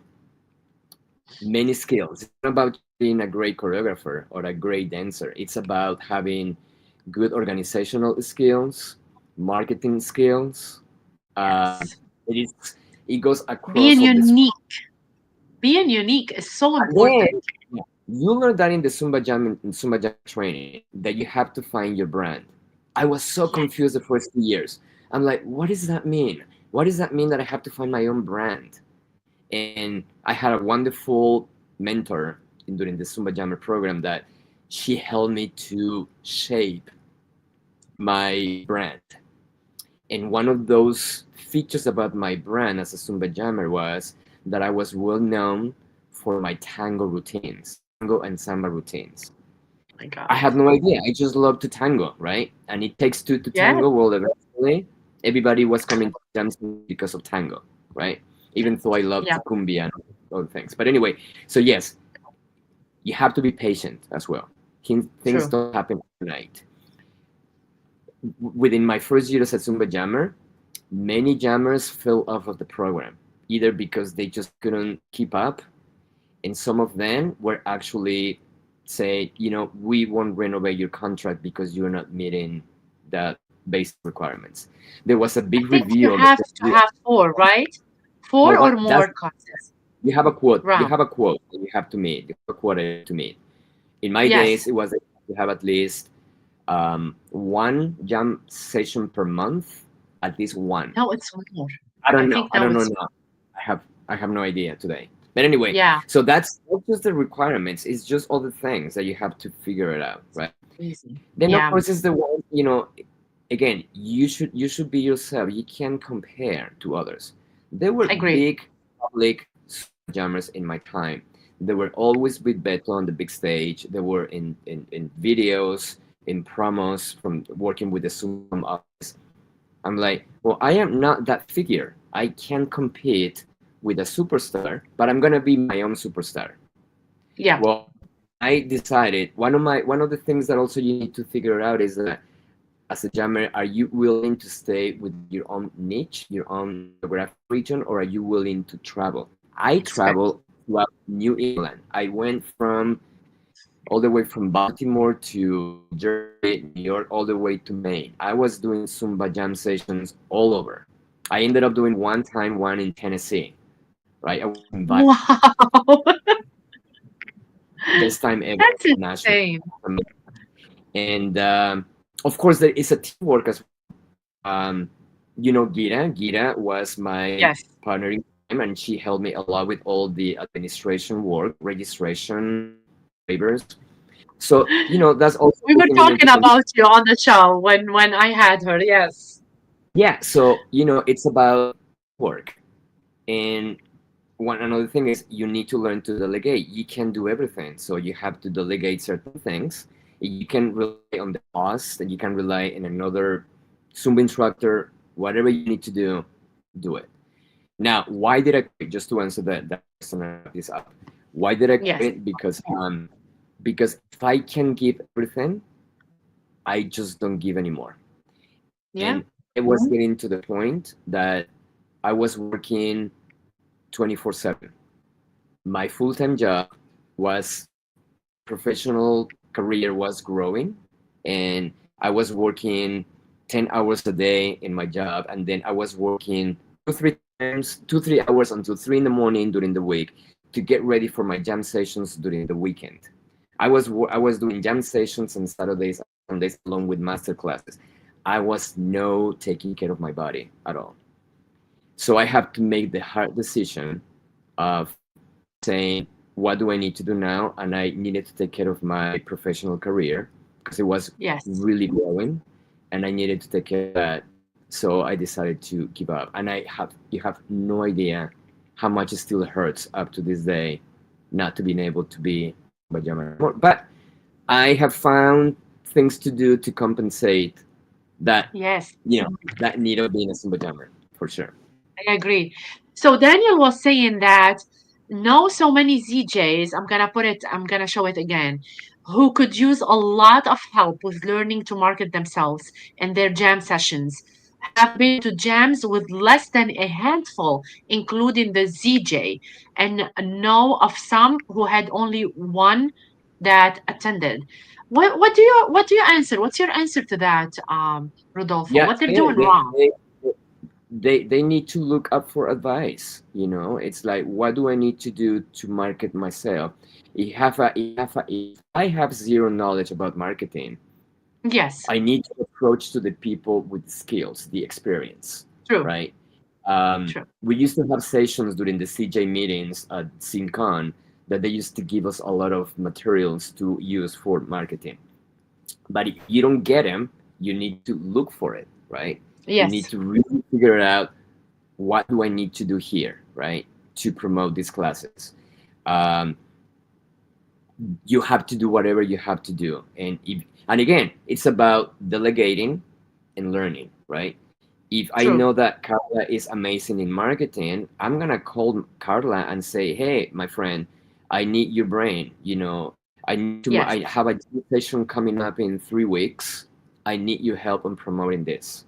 many skills. It's not about being a great choreographer or a great dancer. It's about having good organizational skills, marketing skills. Uh, Yes. it is. It goes across Being all this. unique. Being unique is so And then important. you learn that in the Zumba jam training, that you have to find your brand. I was so Yes. confused the first 2 years. I'm like, what does that mean? What does that mean that I have to find my own brand? And I had a wonderful mentor during the Zumba Jammer program that she helped me to shape my brand. And one of those features about my brand as a Zumba Jammer was that I was well known for my tango routines, tango and samba routines. Oh my I God. had no idea. I just love to tango, right? And it takes two to Yes. tango. Well, eventually, everybody was coming to jam because of tango, right? Even though I love Yeah. cumbia and other things. But anyway, so yes, you have to be patient as well. Things True. don't happen overnight. Within my first year as a Zumba jammer, many jammers fell off of the program, either because they just couldn't keep up, and some of them were actually say, we won't renovate your contract because you're not meeting the basic requirements. There was a I big think you review on the have first to year. have four, right? No, Four or what that's more classes. you have a quote. You Round. have a quote that you have to meet. You have a quota to meet. In my days, Yes. it was you have at least one jam session per month, at least one. No, it's more. I I don't know. think I now don't know it's now. I have no idea today. But anyway, yeah. so that's not just the requirements. It's just all the things that you have to figure it out, right? Easy. Then of Yeah. course is the one, again, you should be yourself. You can't compare to others. There were Agreed. big public jammers in my time. They were always with Beto on the big stage. They were in videos, in promos from working with the Zoom office. I'm like, well, I am not that figure. I can't compete with a superstar, but I'm gonna be my own superstar. Yeah. Well, I decided one of the things that also you need to figure out is that as a jammer, are you willing to stay with your own niche, your own geographic region, or are you willing to travel? I Expect. traveled throughout New England. I went from all the way from Baltimore to Jersey, New York, all the way to Maine. I was doing Zumba jam sessions all over. I ended up doing one time one in Tennessee, right? I was invited Wow. this time ever That's national. insane. And of course, there is a teamwork as well. Gira was my Yes. partner in crime, and she helped me a lot with all the administration work, registration, waivers. So, that's also We were something you need talking to consider. about you on the show when I had her. Yes. Yeah, so, it's about work. And one another thing is you need to learn to delegate. You can't do everything, so you have to delegate certain things. You can rely on the boss, and you can rely on another Zumba instructor. Whatever you need to do it. Now, why did I quit? Just to answer that question and wrap this up. Why did I Yes. quit? Because if I can give everything, I just don't give anymore. Yeah. And it was getting to the point that I was working 24/7. My full-time job was professional career was growing, and I was working 10 hours a day in my job, and then I was working 2 3 hours until 3 in the morning during the week to get ready for my jam sessions during the weekend. I was doing jam sessions on Saturdays and Sundays along with master classes. I was no taking care of my body at all. So I have to make the hard decision of saying, what do I need to do now? And I needed to take care of my professional career because it was Yes. really growing, and I needed to take care of that. So I decided to give up. And you have no idea how much it still hurts up to this day not to being able to be a jammer anymore. But I have found things to do to compensate that, Yes. that need of being a Zumba jammer for sure. I agree. So Daniel was saying that know so many ZJs, I'm gonna show it again, who could use a lot of help with learning to market themselves in their jam sessions. Have been to jams with less than a handful, including the ZJ, and know of some who had only one that attended. What do you answer? What's your answer to that, Rodolfo? Yeah, What they're they, doing wrong? they need to look up for advice. It's like, what do I need to do to market myself? If I have zero knowledge about marketing, Yes, I need to approach to the people with skills, the experience, true, right? true. We used to have sessions during the CJ meetings at ZinCon that they used to give us a lot of materials to use for marketing. But if you don't get them, you need to look for it, right? You need Yes, to really figure out, what do I need to do here, right, to promote these classes. Um, you have to do whatever you have to do, and again, it's about delegating and learning, right? If I true. know that Carla is amazing in marketing, I'm gonna call Carla and say, "Hey, my friend, I need your brain. I need to. Yes, I have a session coming up in 3 weeks. I need your help on promoting this.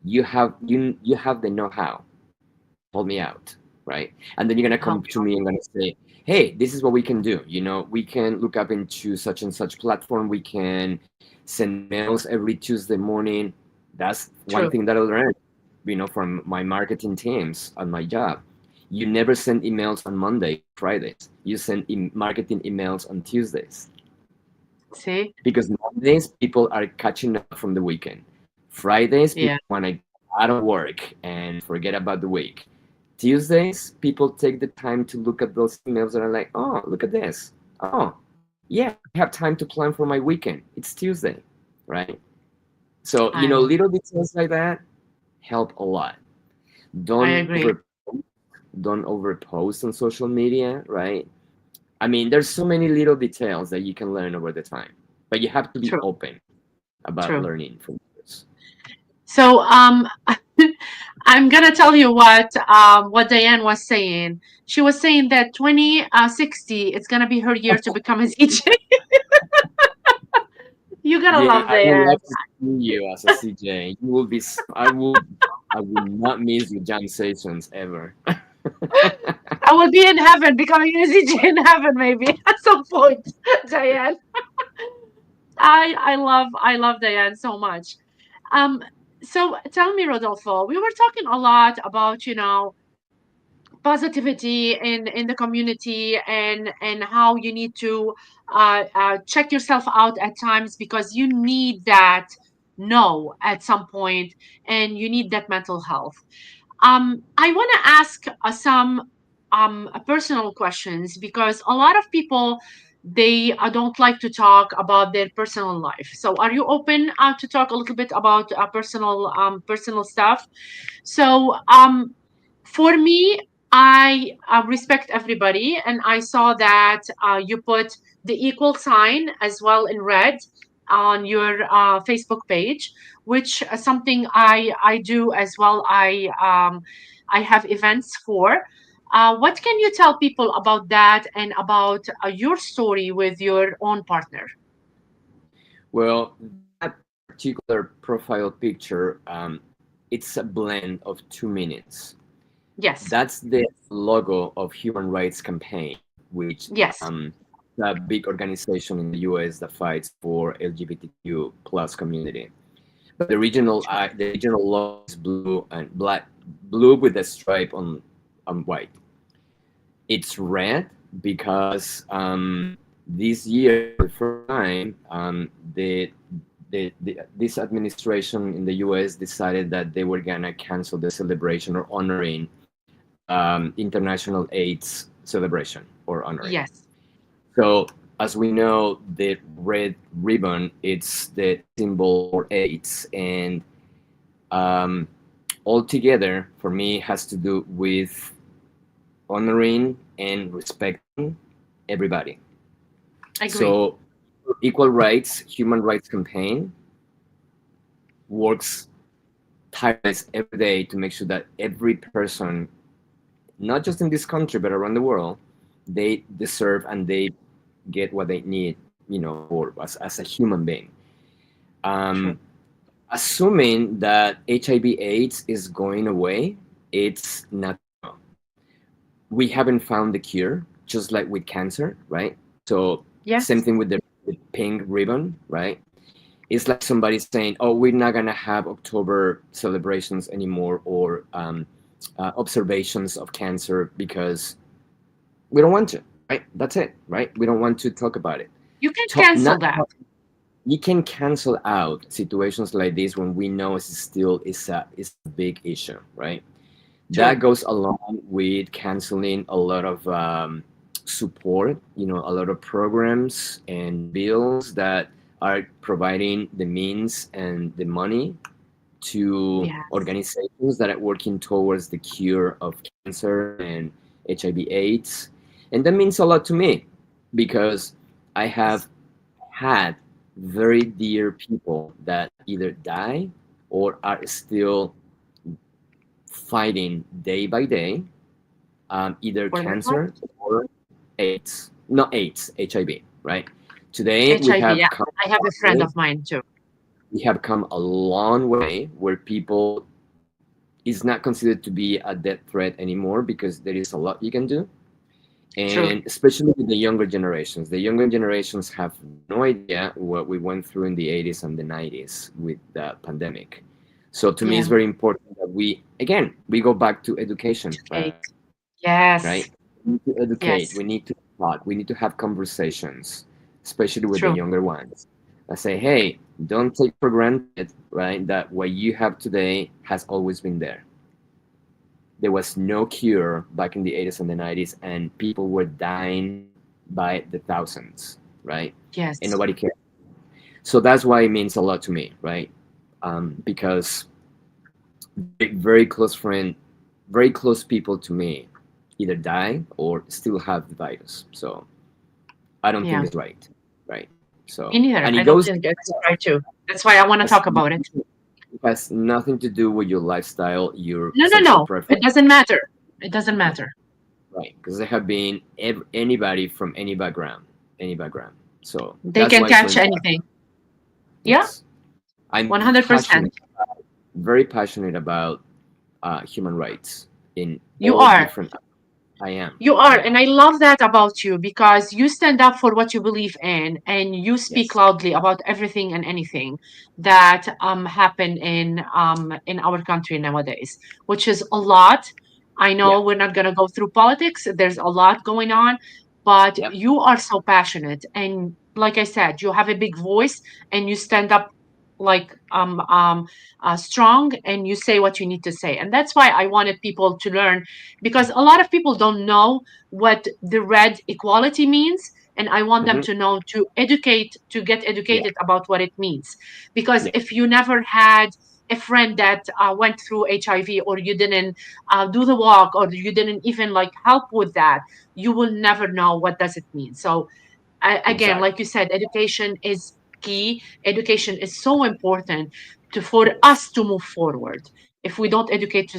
You have the know-how. Help me out, right?" And then you're gonna come help to me and gonna say, "Hey, this is what we can do. We can look up into such and such platform. We can send emails every Tuesday morning." That's you. one True. thing that I learned, from my marketing teams on my job. You never send emails on Monday, Fridays. You send marketing emails on Tuesdays, See? because Mondays people are catching up from the weekend. Fridays Yeah, people want to get out of work and forget about the week. Tuesdays people take the time to look at those emails and are like, "Oh, look at this. Oh, yeah, I have time to plan for my weekend. It's Tuesday," right? So, I little details like that help a lot. I Don't agree. over don't overpost on social media, right? I mean, there's so many little details that you can learn over the time, but you have to be True, open about true. learning from others. So I'm gonna tell you what Diane was saying. She was saying that 2060 it's gonna be her year to become a DJ. You gotta Yeah, love I would Diane. love to see you as a CJ. You will be. I will not miss your jam sessions ever. I will be in heaven, becoming a DJ in heaven maybe at some point, Diane. I love Diane so much. Um, so tell me, Rodolfo, we were talking a lot about, positivity in the community, and how you need to check yourself out at times because you need that no at some point, and you need that mental health. I want to ask some personal questions because a lot of people they don't like to talk about their personal life. So, are you open to talk a little bit about personal stuff? So, for me. I respect everybody, and I saw that you put the equal sign as well in red on your Facebook page, which something I do as well. I have events for. What can you tell people about that and about your story with your own partner? Well, that particular profile picture, it's a blend of 2 minutes. Yes, That's the logo of Human Rights Campaign, which yes, a big organization in the US that fights for LGBTQ plus community. But the regional logo is blue and black, blue with a stripe on white. It's red because this year, for the first time, this administration in the U.S. decided that they were gonna cancel the celebration or honoring International AIDS celebration or honoring. yes. So, as we know, the red ribbon it's the symbol for AIDS, and um, altogether for me has to do with honoring and respecting everybody. Agree. So, Equal Rights Human Rights Campaign works tireless every day to make sure that every person, not just in this country but around the world, they deserve and they get what they need, for as a human being. True. Um, Assuming that HIV/AIDS is going away, it's not. We haven't found the cure, just like with cancer, right? So same Yes. thing with the pink ribbon, right? It's like somebody saying, "Oh, we're not gonna have October celebrations anymore or observations of cancer because we don't want to." Right? That's it, right? We don't want to talk about it. You can Talk, cancel not that. You can cancel out situations like this when we know it's still is a big issue, right? That True. goes along with canceling a lot of support, a lot of programs and bills that are providing the means and the money to Yes. organizations that are working towards the cure of cancer and HIV/AIDS. And that means a lot to me because I have had very dear people that either die or are still fighting day by day, either For their health. cancer or AIDS. Not AIDS, HIV, right? Today HIV, yeah. I have a friend of mine too. we have come a long way where people is not considered to be a death threat anymore because there is a lot you can do. True. And especially with the younger generations. The younger generations have no idea what we went through in the 80s and the 90s with the pandemic. So to me, it's Yeah. very important that we go back to education, Educate. right? Yes. We need to educate. Yes. We need to talk. We need to have conversations, especially with the True. younger ones. I say, hey, don't take for granted, right, that what you have today has always been there. There was no cure back in the 80s and the 90s, and people were dying by the thousands, right? And Yes. nobody cared. So that's why it means a lot to me, right? Because very close friend, very close people to me either die or still have the virus. So I don't think Yeah. it's right, right? Me So, neither. and it I don't goes think it's right too. That's why I want to has talk about it. it has nothing to do with your lifestyle, your No, no, sexual no. It preference, doesn't matter. It doesn't matter. right? Because there have been anybody from any background. So They that's can why it's catch very anything. Yeah, yes. I'm 100%. passionate, very passionate about human rights in You all are. different. I am. You I are, am. and I love that about you because you stand up for what you believe in and you speak Yes. loudly about everything and anything that happen in our country nowadays, which is a lot. I Yeah. know we're not gonna go through politics. There's a lot going on, but Yep. you are so passionate and like I said, you have a big voice and you stand up like strong and you say what you need to say. And that's why I wanted people to learn because a lot of people don't know what the red equality means and I want them Hmm. to know to get Yeah. educated about what it means because Yeah. if you never had a friend that went through HIV, or you didn't do the walk, or you didn't even like help with that, you will never know what does it mean. So again, Exactly. like you said, education is key. Education is so important for us to move forward. If we don't educate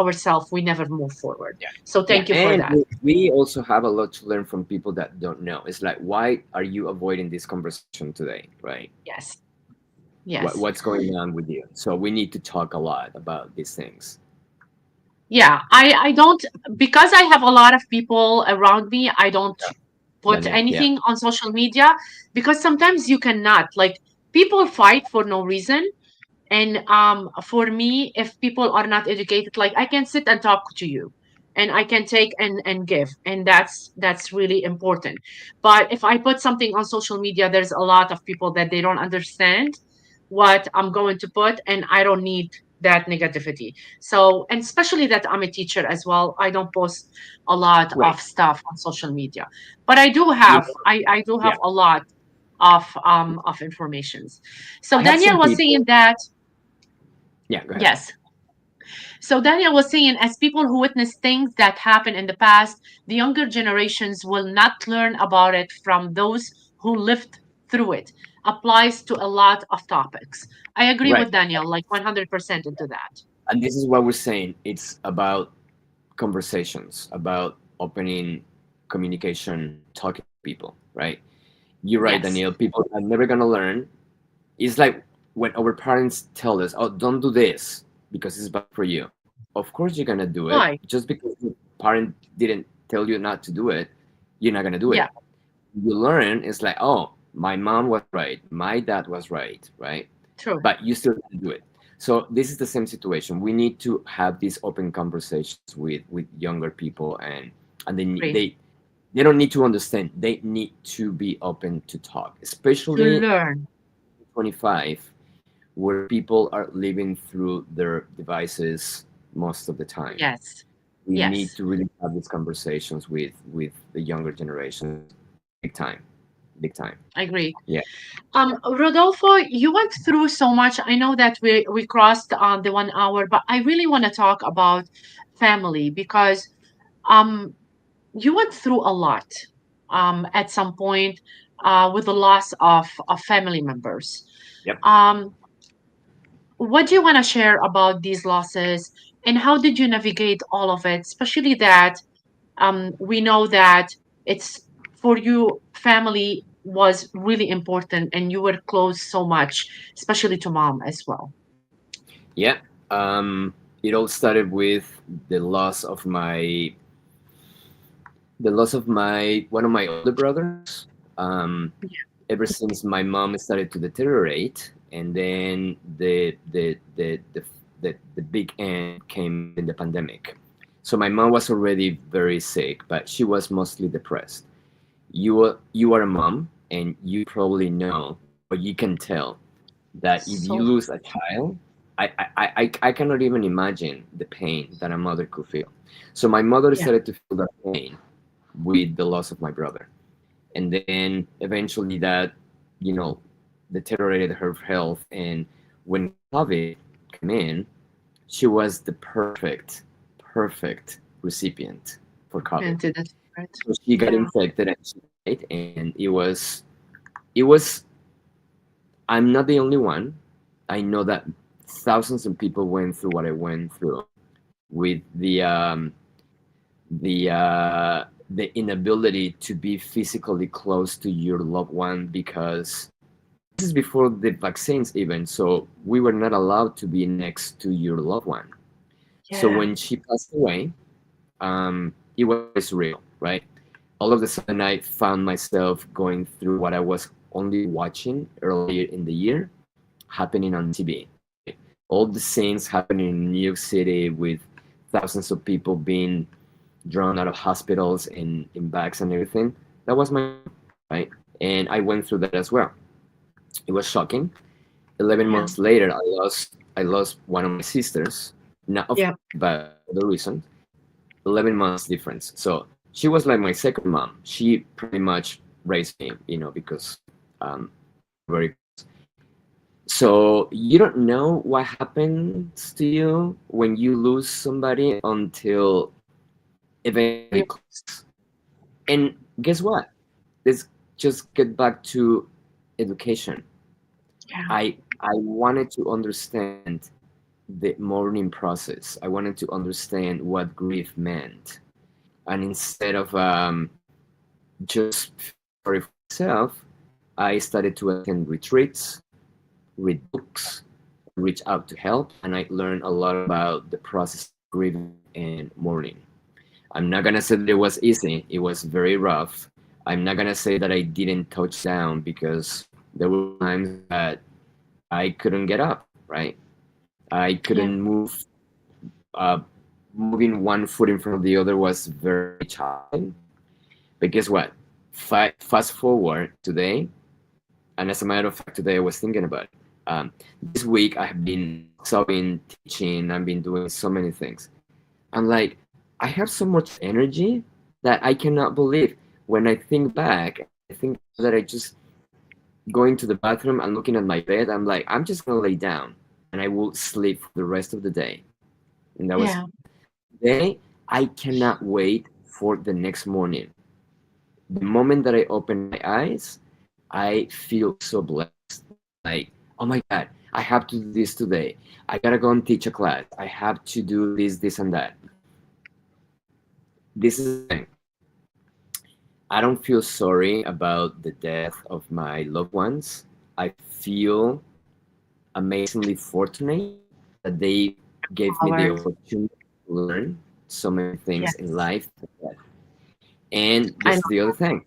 ourselves, we never move forward. Yeah. So Yeah. thank you for And that. we also have a lot to learn from people that don't know. It's like, why are you avoiding this conversation today? Right? Yes. Yes. What's going on with you? So we need to talk a lot about these things. Yeah, I don't, because I have a lot of people around me, I don't Yeah. put Daniel. Yeah. anything on social media, because sometimes you cannot, like, people fight for no reason. And for me, if people are not educated, like, I can sit and talk to you, and I can take and give, and that's really important. But if I put something on social media, there's a lot of people that they don't understand what I'm going to put, and I don't need that negativity. So, and especially that I'm a teacher as well, I don't post a lot Right. of stuff on social media. But I do You have, know, I do yeah. have a lot of informations. So I have Daniel some was saying people. that, Yeah. Go ahead. yes. So Daniel was saying, as people who witness things that happened in the past, the younger generations will not learn about it from those who lived through it. Applies to a lot of topics. I agree Right. with Daniel, like 100% into that. And this is what we're saying. It's about conversations, about opening communication, talking to people. Right. You're right, Yes. Daniel. People are never gonna learn. It's like when our parents tell us, "Oh, don't do this because it's bad for you." Of course, you're gonna do it. Why? Just because the parent didn't tell you not to do it, you're not gonna do Yeah, it. You learn. It's like, oh, my mom was right, my dad was right, right? true. But you still gotta do it. So this is the same situation. We need to have these open conversations with younger people, and Agree. they don't need to understand. They need to be open to talk, To especially learn. 25, where people are living through their devices most of the time. Yes. We need Yes. to really have these conversations with the younger generations, big time, big time. I agree. Yeah, Rodolfo, you went through so much. I know that we crossed the 1 hour, but I really want to talk about family, because um you went through a lot at some point with the loss of family members. yep, Um, what do you want to share about these losses, and how did you navigate all of it? Especially that we know that it's, for you, family was really important, and you were close so much, especially to mom as well. yeah. It all started with the loss of my the loss of my one of my older brothers. Ever since my mom started to deteriorate, and then the big end came in the pandemic. So my mom was already very sick, but she was mostly depressed. You are a mom, and you probably know, or you can tell, that if you So lose a child, I cannot even imagine the pain that a mother could feel. So my mother yeah, started to feel that pain with the loss of my brother, and then eventually that, you know, deteriorated her health. And when COVID came in, she was the perfect recipient for COVID. into that, right? So she got Yeah. infected and she died, and it was. I'm not the only one. I know that thousands of people went through what I went through with the inability to be physically close to your loved one, because this is before the vaccines even, so we were not allowed to be next to your loved one. So Yeah. when she passed away, it was surreal, right? All of a sudden I found myself going through what I was only watching earlier in the year happening on TV, right? All the scenes happening in New York City with thousands of people being drawn out of hospitals and in bags and everything. That was my right, and I went through that as well. It was shocking. 11 months Yeah. later, I lost one of my sisters, not of Yeah. but for the reason. 11 months difference. So she was like my second mom. She pretty much raised me, because very. So you don't know what happens to you when you lose somebody until eventually You, clicks. And guess what? Let's just get back to education. yeah, I wanted to understand the mourning process. I wanted to understand what grief meant. And instead of just sorry for myself, I started to attend retreats, read books, reach out to help, and I learned a lot about the process of grieving and mourning. I'm not gonna say that it was easy. It was very rough. I'm not gonna say that I didn't touch down because there were times that I couldn't get up, right? I yeah, couldn't move. Uh, Moving one foot in front of the other was very challenging. But guess what? Fast forward today, and as a matter of fact, today I was thinking about it. This week I have been subbing, teaching, I've been doing so many things. I'm like, I have so much energy that I cannot believe. When I think back, I think that I just going to the bathroom and looking at my bed. I'm like, I'm just gonna lay down and I will sleep for the rest of the day. And that was yeah, today. I cannot wait for the next morning. The moment that I open my eyes, I feel so blessed. Like, oh my God, I have to do this today. I gotta go and teach a class. I have to do this, and that. This is the thing. I don't feel sorry about the death of my loved ones. I feel amazingly fortunate that they gave me the power. opportunity to learn so many things in Yes, life. And I this know. is the other thing.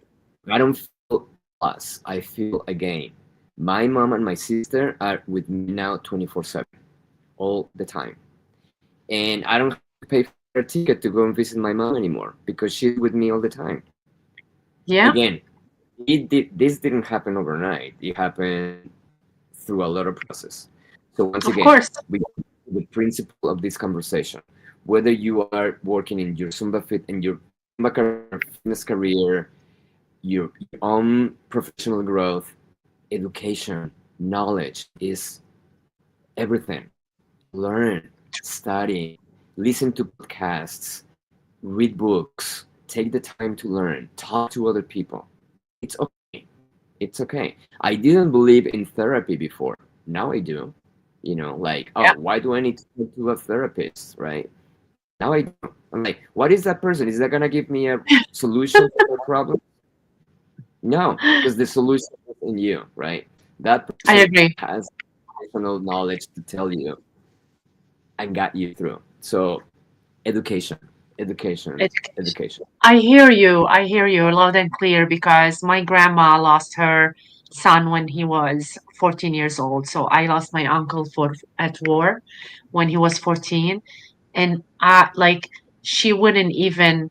I don't feel loss. I feel a gain. My mom and my sister are with me now 24/7, all the time. And I don't have to pay for a ticket to go and visit my mom anymore because she's with me all the time. Yeah, Again, this didn't happen overnight. It happened through a lot of process. So once of again, course. we the principle of this conversation. Whether you are working in your Zumba career, fitness career, your own professional growth, education, knowledge is everything. Learn, study, listen to podcasts, read books, take the time to learn, talk to other people. It's okay. It's okay. I didn't believe in therapy before. Now I do. Like, Yeah, oh, why do I need to go to a therapist, right? Now I do. I'm like, what is that person? Is that gonna give me a solution to the problem? No, because the solution is in you, right? That I person agree. has additional knowledge to tell you and got you through. So education, education, Education. education. I hear you. I hear you loud and clear because my grandma lost her son when he was 14 years old. So I lost my uncle for at war when he was 14. And like she wouldn't even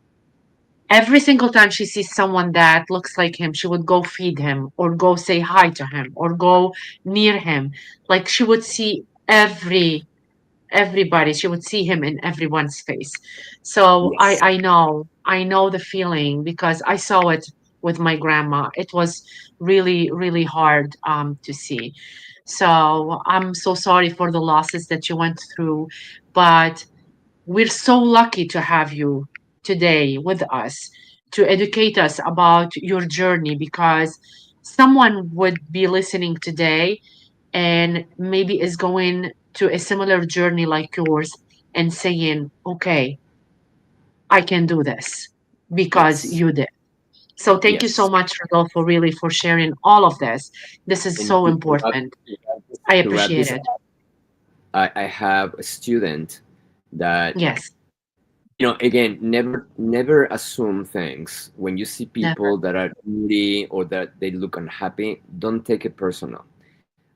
every single time she sees someone that looks like him, she would go feed him or go say hi to him or go near him. Like she would see everybody, she would see him in everyone's face. So i Yes. i know i know the feeling because I saw it with my grandma. It was really really hard to see. So I'm so sorry for the losses that you went through, but we're so lucky to have you today with us to educate us about your journey because someone would be listening today and maybe is going to a similar journey like yours and saying, okay, I can do this because Yes. you did. So thank you so Yes. much, Rodolfo, really for sharing all of this. This is And so important. I to wrap appreciate this it. up, I have a student that, Yes, again, never assume things. When you see never. people that are moody or that they look unhappy, don't take it personal.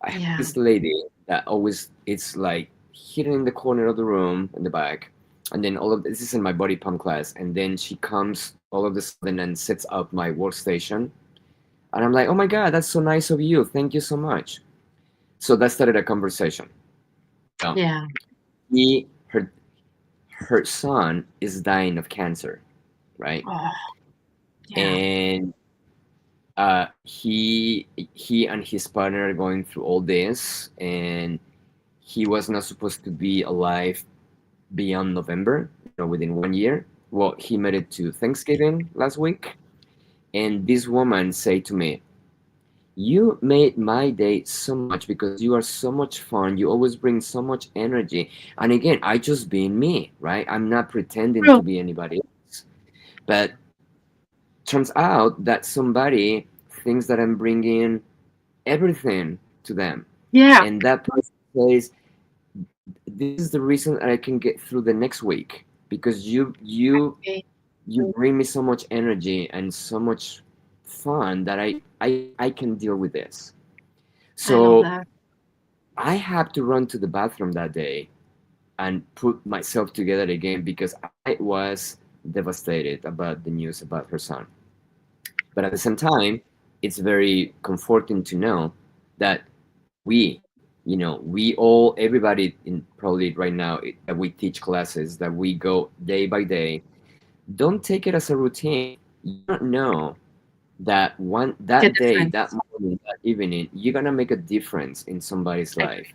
I have Yeah, this lady that always it's like hidden in the corner of the room in the back, and then all of this is in my body pump class, and then she comes all of a sudden and sets up my workstation, and I'm like, oh my God, that's so nice of you, thank you so much. So that started a conversation. Um, yeah. he her son is dying of cancer, right? Oh, yeah, And He and his partner are going through all this, and he was not supposed to be alive beyond November, within 1 year. Well, he made it to Thanksgiving last week, and this woman said to me, "You made my day so much because you are so much fun. You always bring so much energy." And again, I just being me, right? I'm not pretending to True. be anybody else. But turns out that somebody thinks that I'm bringing everything to them, Yeah. and that person says, "This is the reason I can get through the next week because Okay. you bring me so much energy and so much fun that I can deal with this." I love So that. I had to run to the bathroom that day and put myself together again because I was devastated about the news about her son. But at the same time, it's very comforting to know that we, we all, everybody in probably right now that we teach classes, that we go day by day, don't take it as a routine. You don't know that Make a that day, that difference. morning, that evening, you're gonna make a difference in somebody's I life.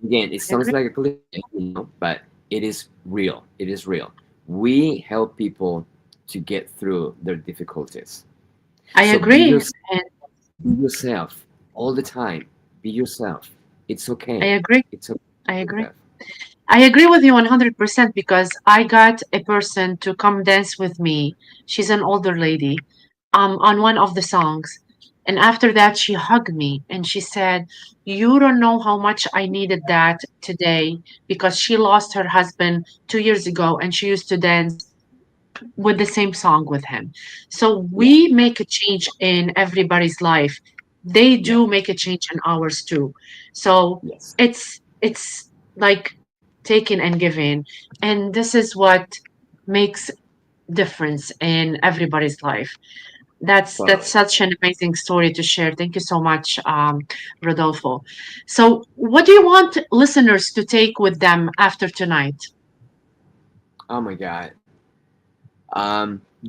Again, it sounds agree. like a cliche, but it is real. It is real. We help people to get through their difficulties. I So agree. And be yourself all the time. Be yourself. It's I okay. agree. It's okay I to be agree. yourself. I agree with you 100% because I got a person to come dance with me. She's an older lady, on one of the songs. And after that, she hugged me and she said, "You don't know how much I needed that today," because she lost her husband 2 years ago and she used to dance with the same song with him. So Yeah. we make a change in everybody's life. They Yeah. do make a change in ours too. So Yes. it's like taking and giving, and this is what makes difference in everybody's life. That's Totally. such an amazing story to share. Thank you so much, Rodolfo. So, what do you want listeners to take with them after tonight? Oh my God.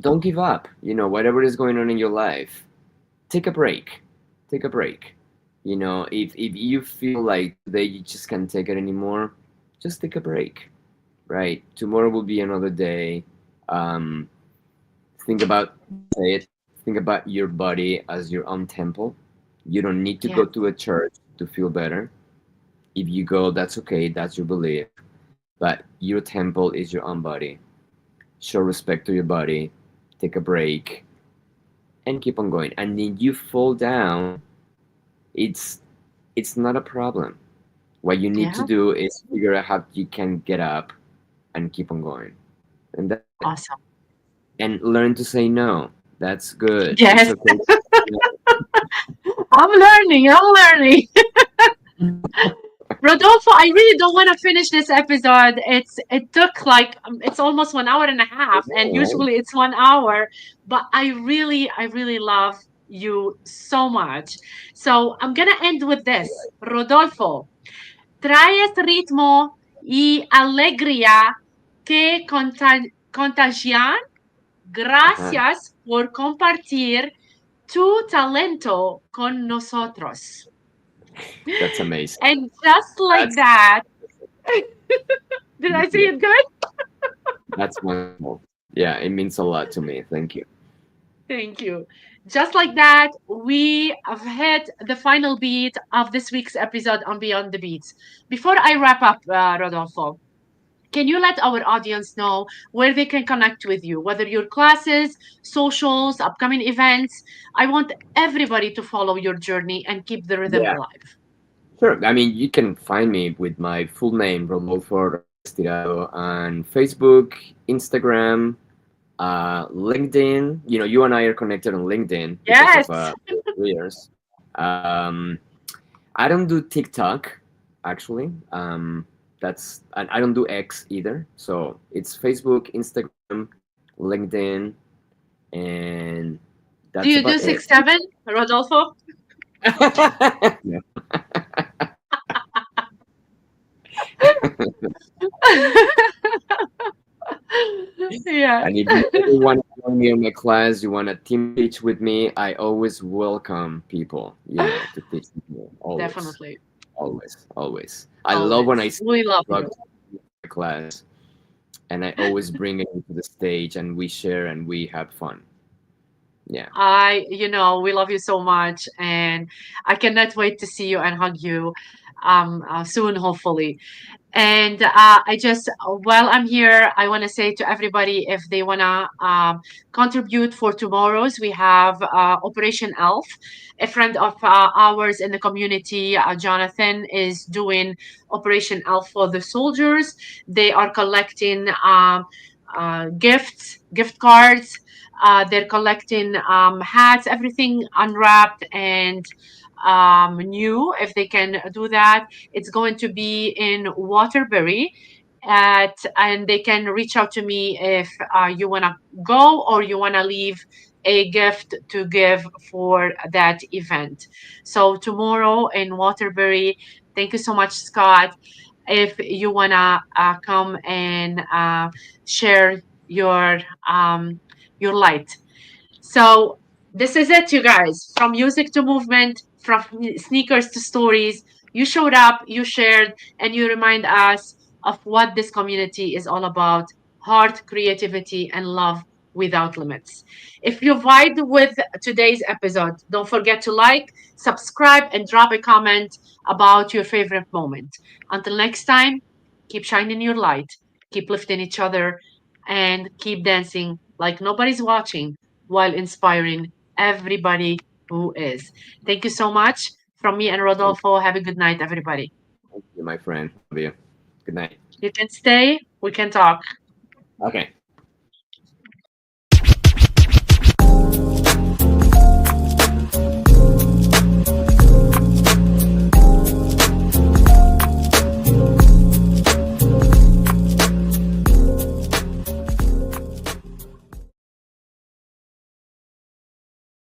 Don't give up. Whatever is going on in your life, take a break. Take a break. If you feel like today you just can't take it anymore, just take a break. Right? Tomorrow will be another day. Um, think about say it. Think about your body as your own temple. You don't need to Yeah, go to a church to feel better. If you go, that's okay. That's your belief. But your temple is your own body. Show respect to your body. Take a break and keep on going. And then you fall down, it's it's not a problem. What you need to yeah, do is figure out how you can get up and keep on going. And that's it. awesome. And learn to say no. That's good. It's Yes, okay. I'm learning. I'm learning. Rodolfo, I really don't want to finish this episode. It took like it's almost 1 hour and a half, and No. usually it's 1 hour. But I really love you so much. So I'm gonna end with this, Rodolfo. Traes ritmo y alegría que contagian. Uh-huh. Gracias por compartir tu talento con nosotros. That's amazing. And just like That's that, did I say yeah, it good? that's wonderful. Yeah, it means a lot to me. Thank you. Thank you. Just like that, we have hit the final beat of this week's episode on Beyond the BeatZ. Before I wrap up, Rodolfo, can you let our audience know where they can connect with you, whether your classes, socials, upcoming events? I want everybody to follow your journey and keep the rhythm Yeah, alive. sure. I mean, you can find me with my full name, Rodolfo Tirado, on Facebook, Instagram, LinkedIn. You and I are connected on LinkedIn because of Yes. careers. Um, I don't do TikTok, actually. And I don't do X either. So it's Facebook, Instagram, LinkedIn, and Do that's you do about it. 6'7", Rodolfo? Yeah. Yeah, And if you ever want to join me on my class, you want to team teach with me, I always welcome people, to teach with me. Always, definitely. always, always. I love when I Always. see We love you. drugs in my class, and I always bring it into the stage, and we share and we have fun. Yeah. We love you so much, and I cannot wait to see you and hug you soon, hopefully. And I just, while I'm here, I want to say to everybody if they want to contribute for tomorrow's, we have Operation Elf. A friend of ours in the community, Jonathan, is doing Operation Elf for the soldiers. They are collecting gifts, gift cards. They're collecting hats, everything unwrapped and new, if they can do that. It's going to be in Waterbury. And they can reach out to me if you want to go or you want to leave a gift to give for that event. So tomorrow in Waterbury, thank you so much, Scott. If you want to come and share your light. So this is it, you guys. From music to movement, from sneakers to stories. You showed up, you shared, and you remind us of what this community is all about: heart, creativity, and love without limits. If you vibed with today's episode, don't forget to like, subscribe, and drop a comment about your favorite moment. Until next time, keep shining your light, keep lifting each other, and keep dancing like nobody's watching while inspiring everybody who is. Thank you so much from me and Thank Rodolfo. Have a good night, everybody. you, my friend. Love you. Good night. You can stay, we can talk. Okay.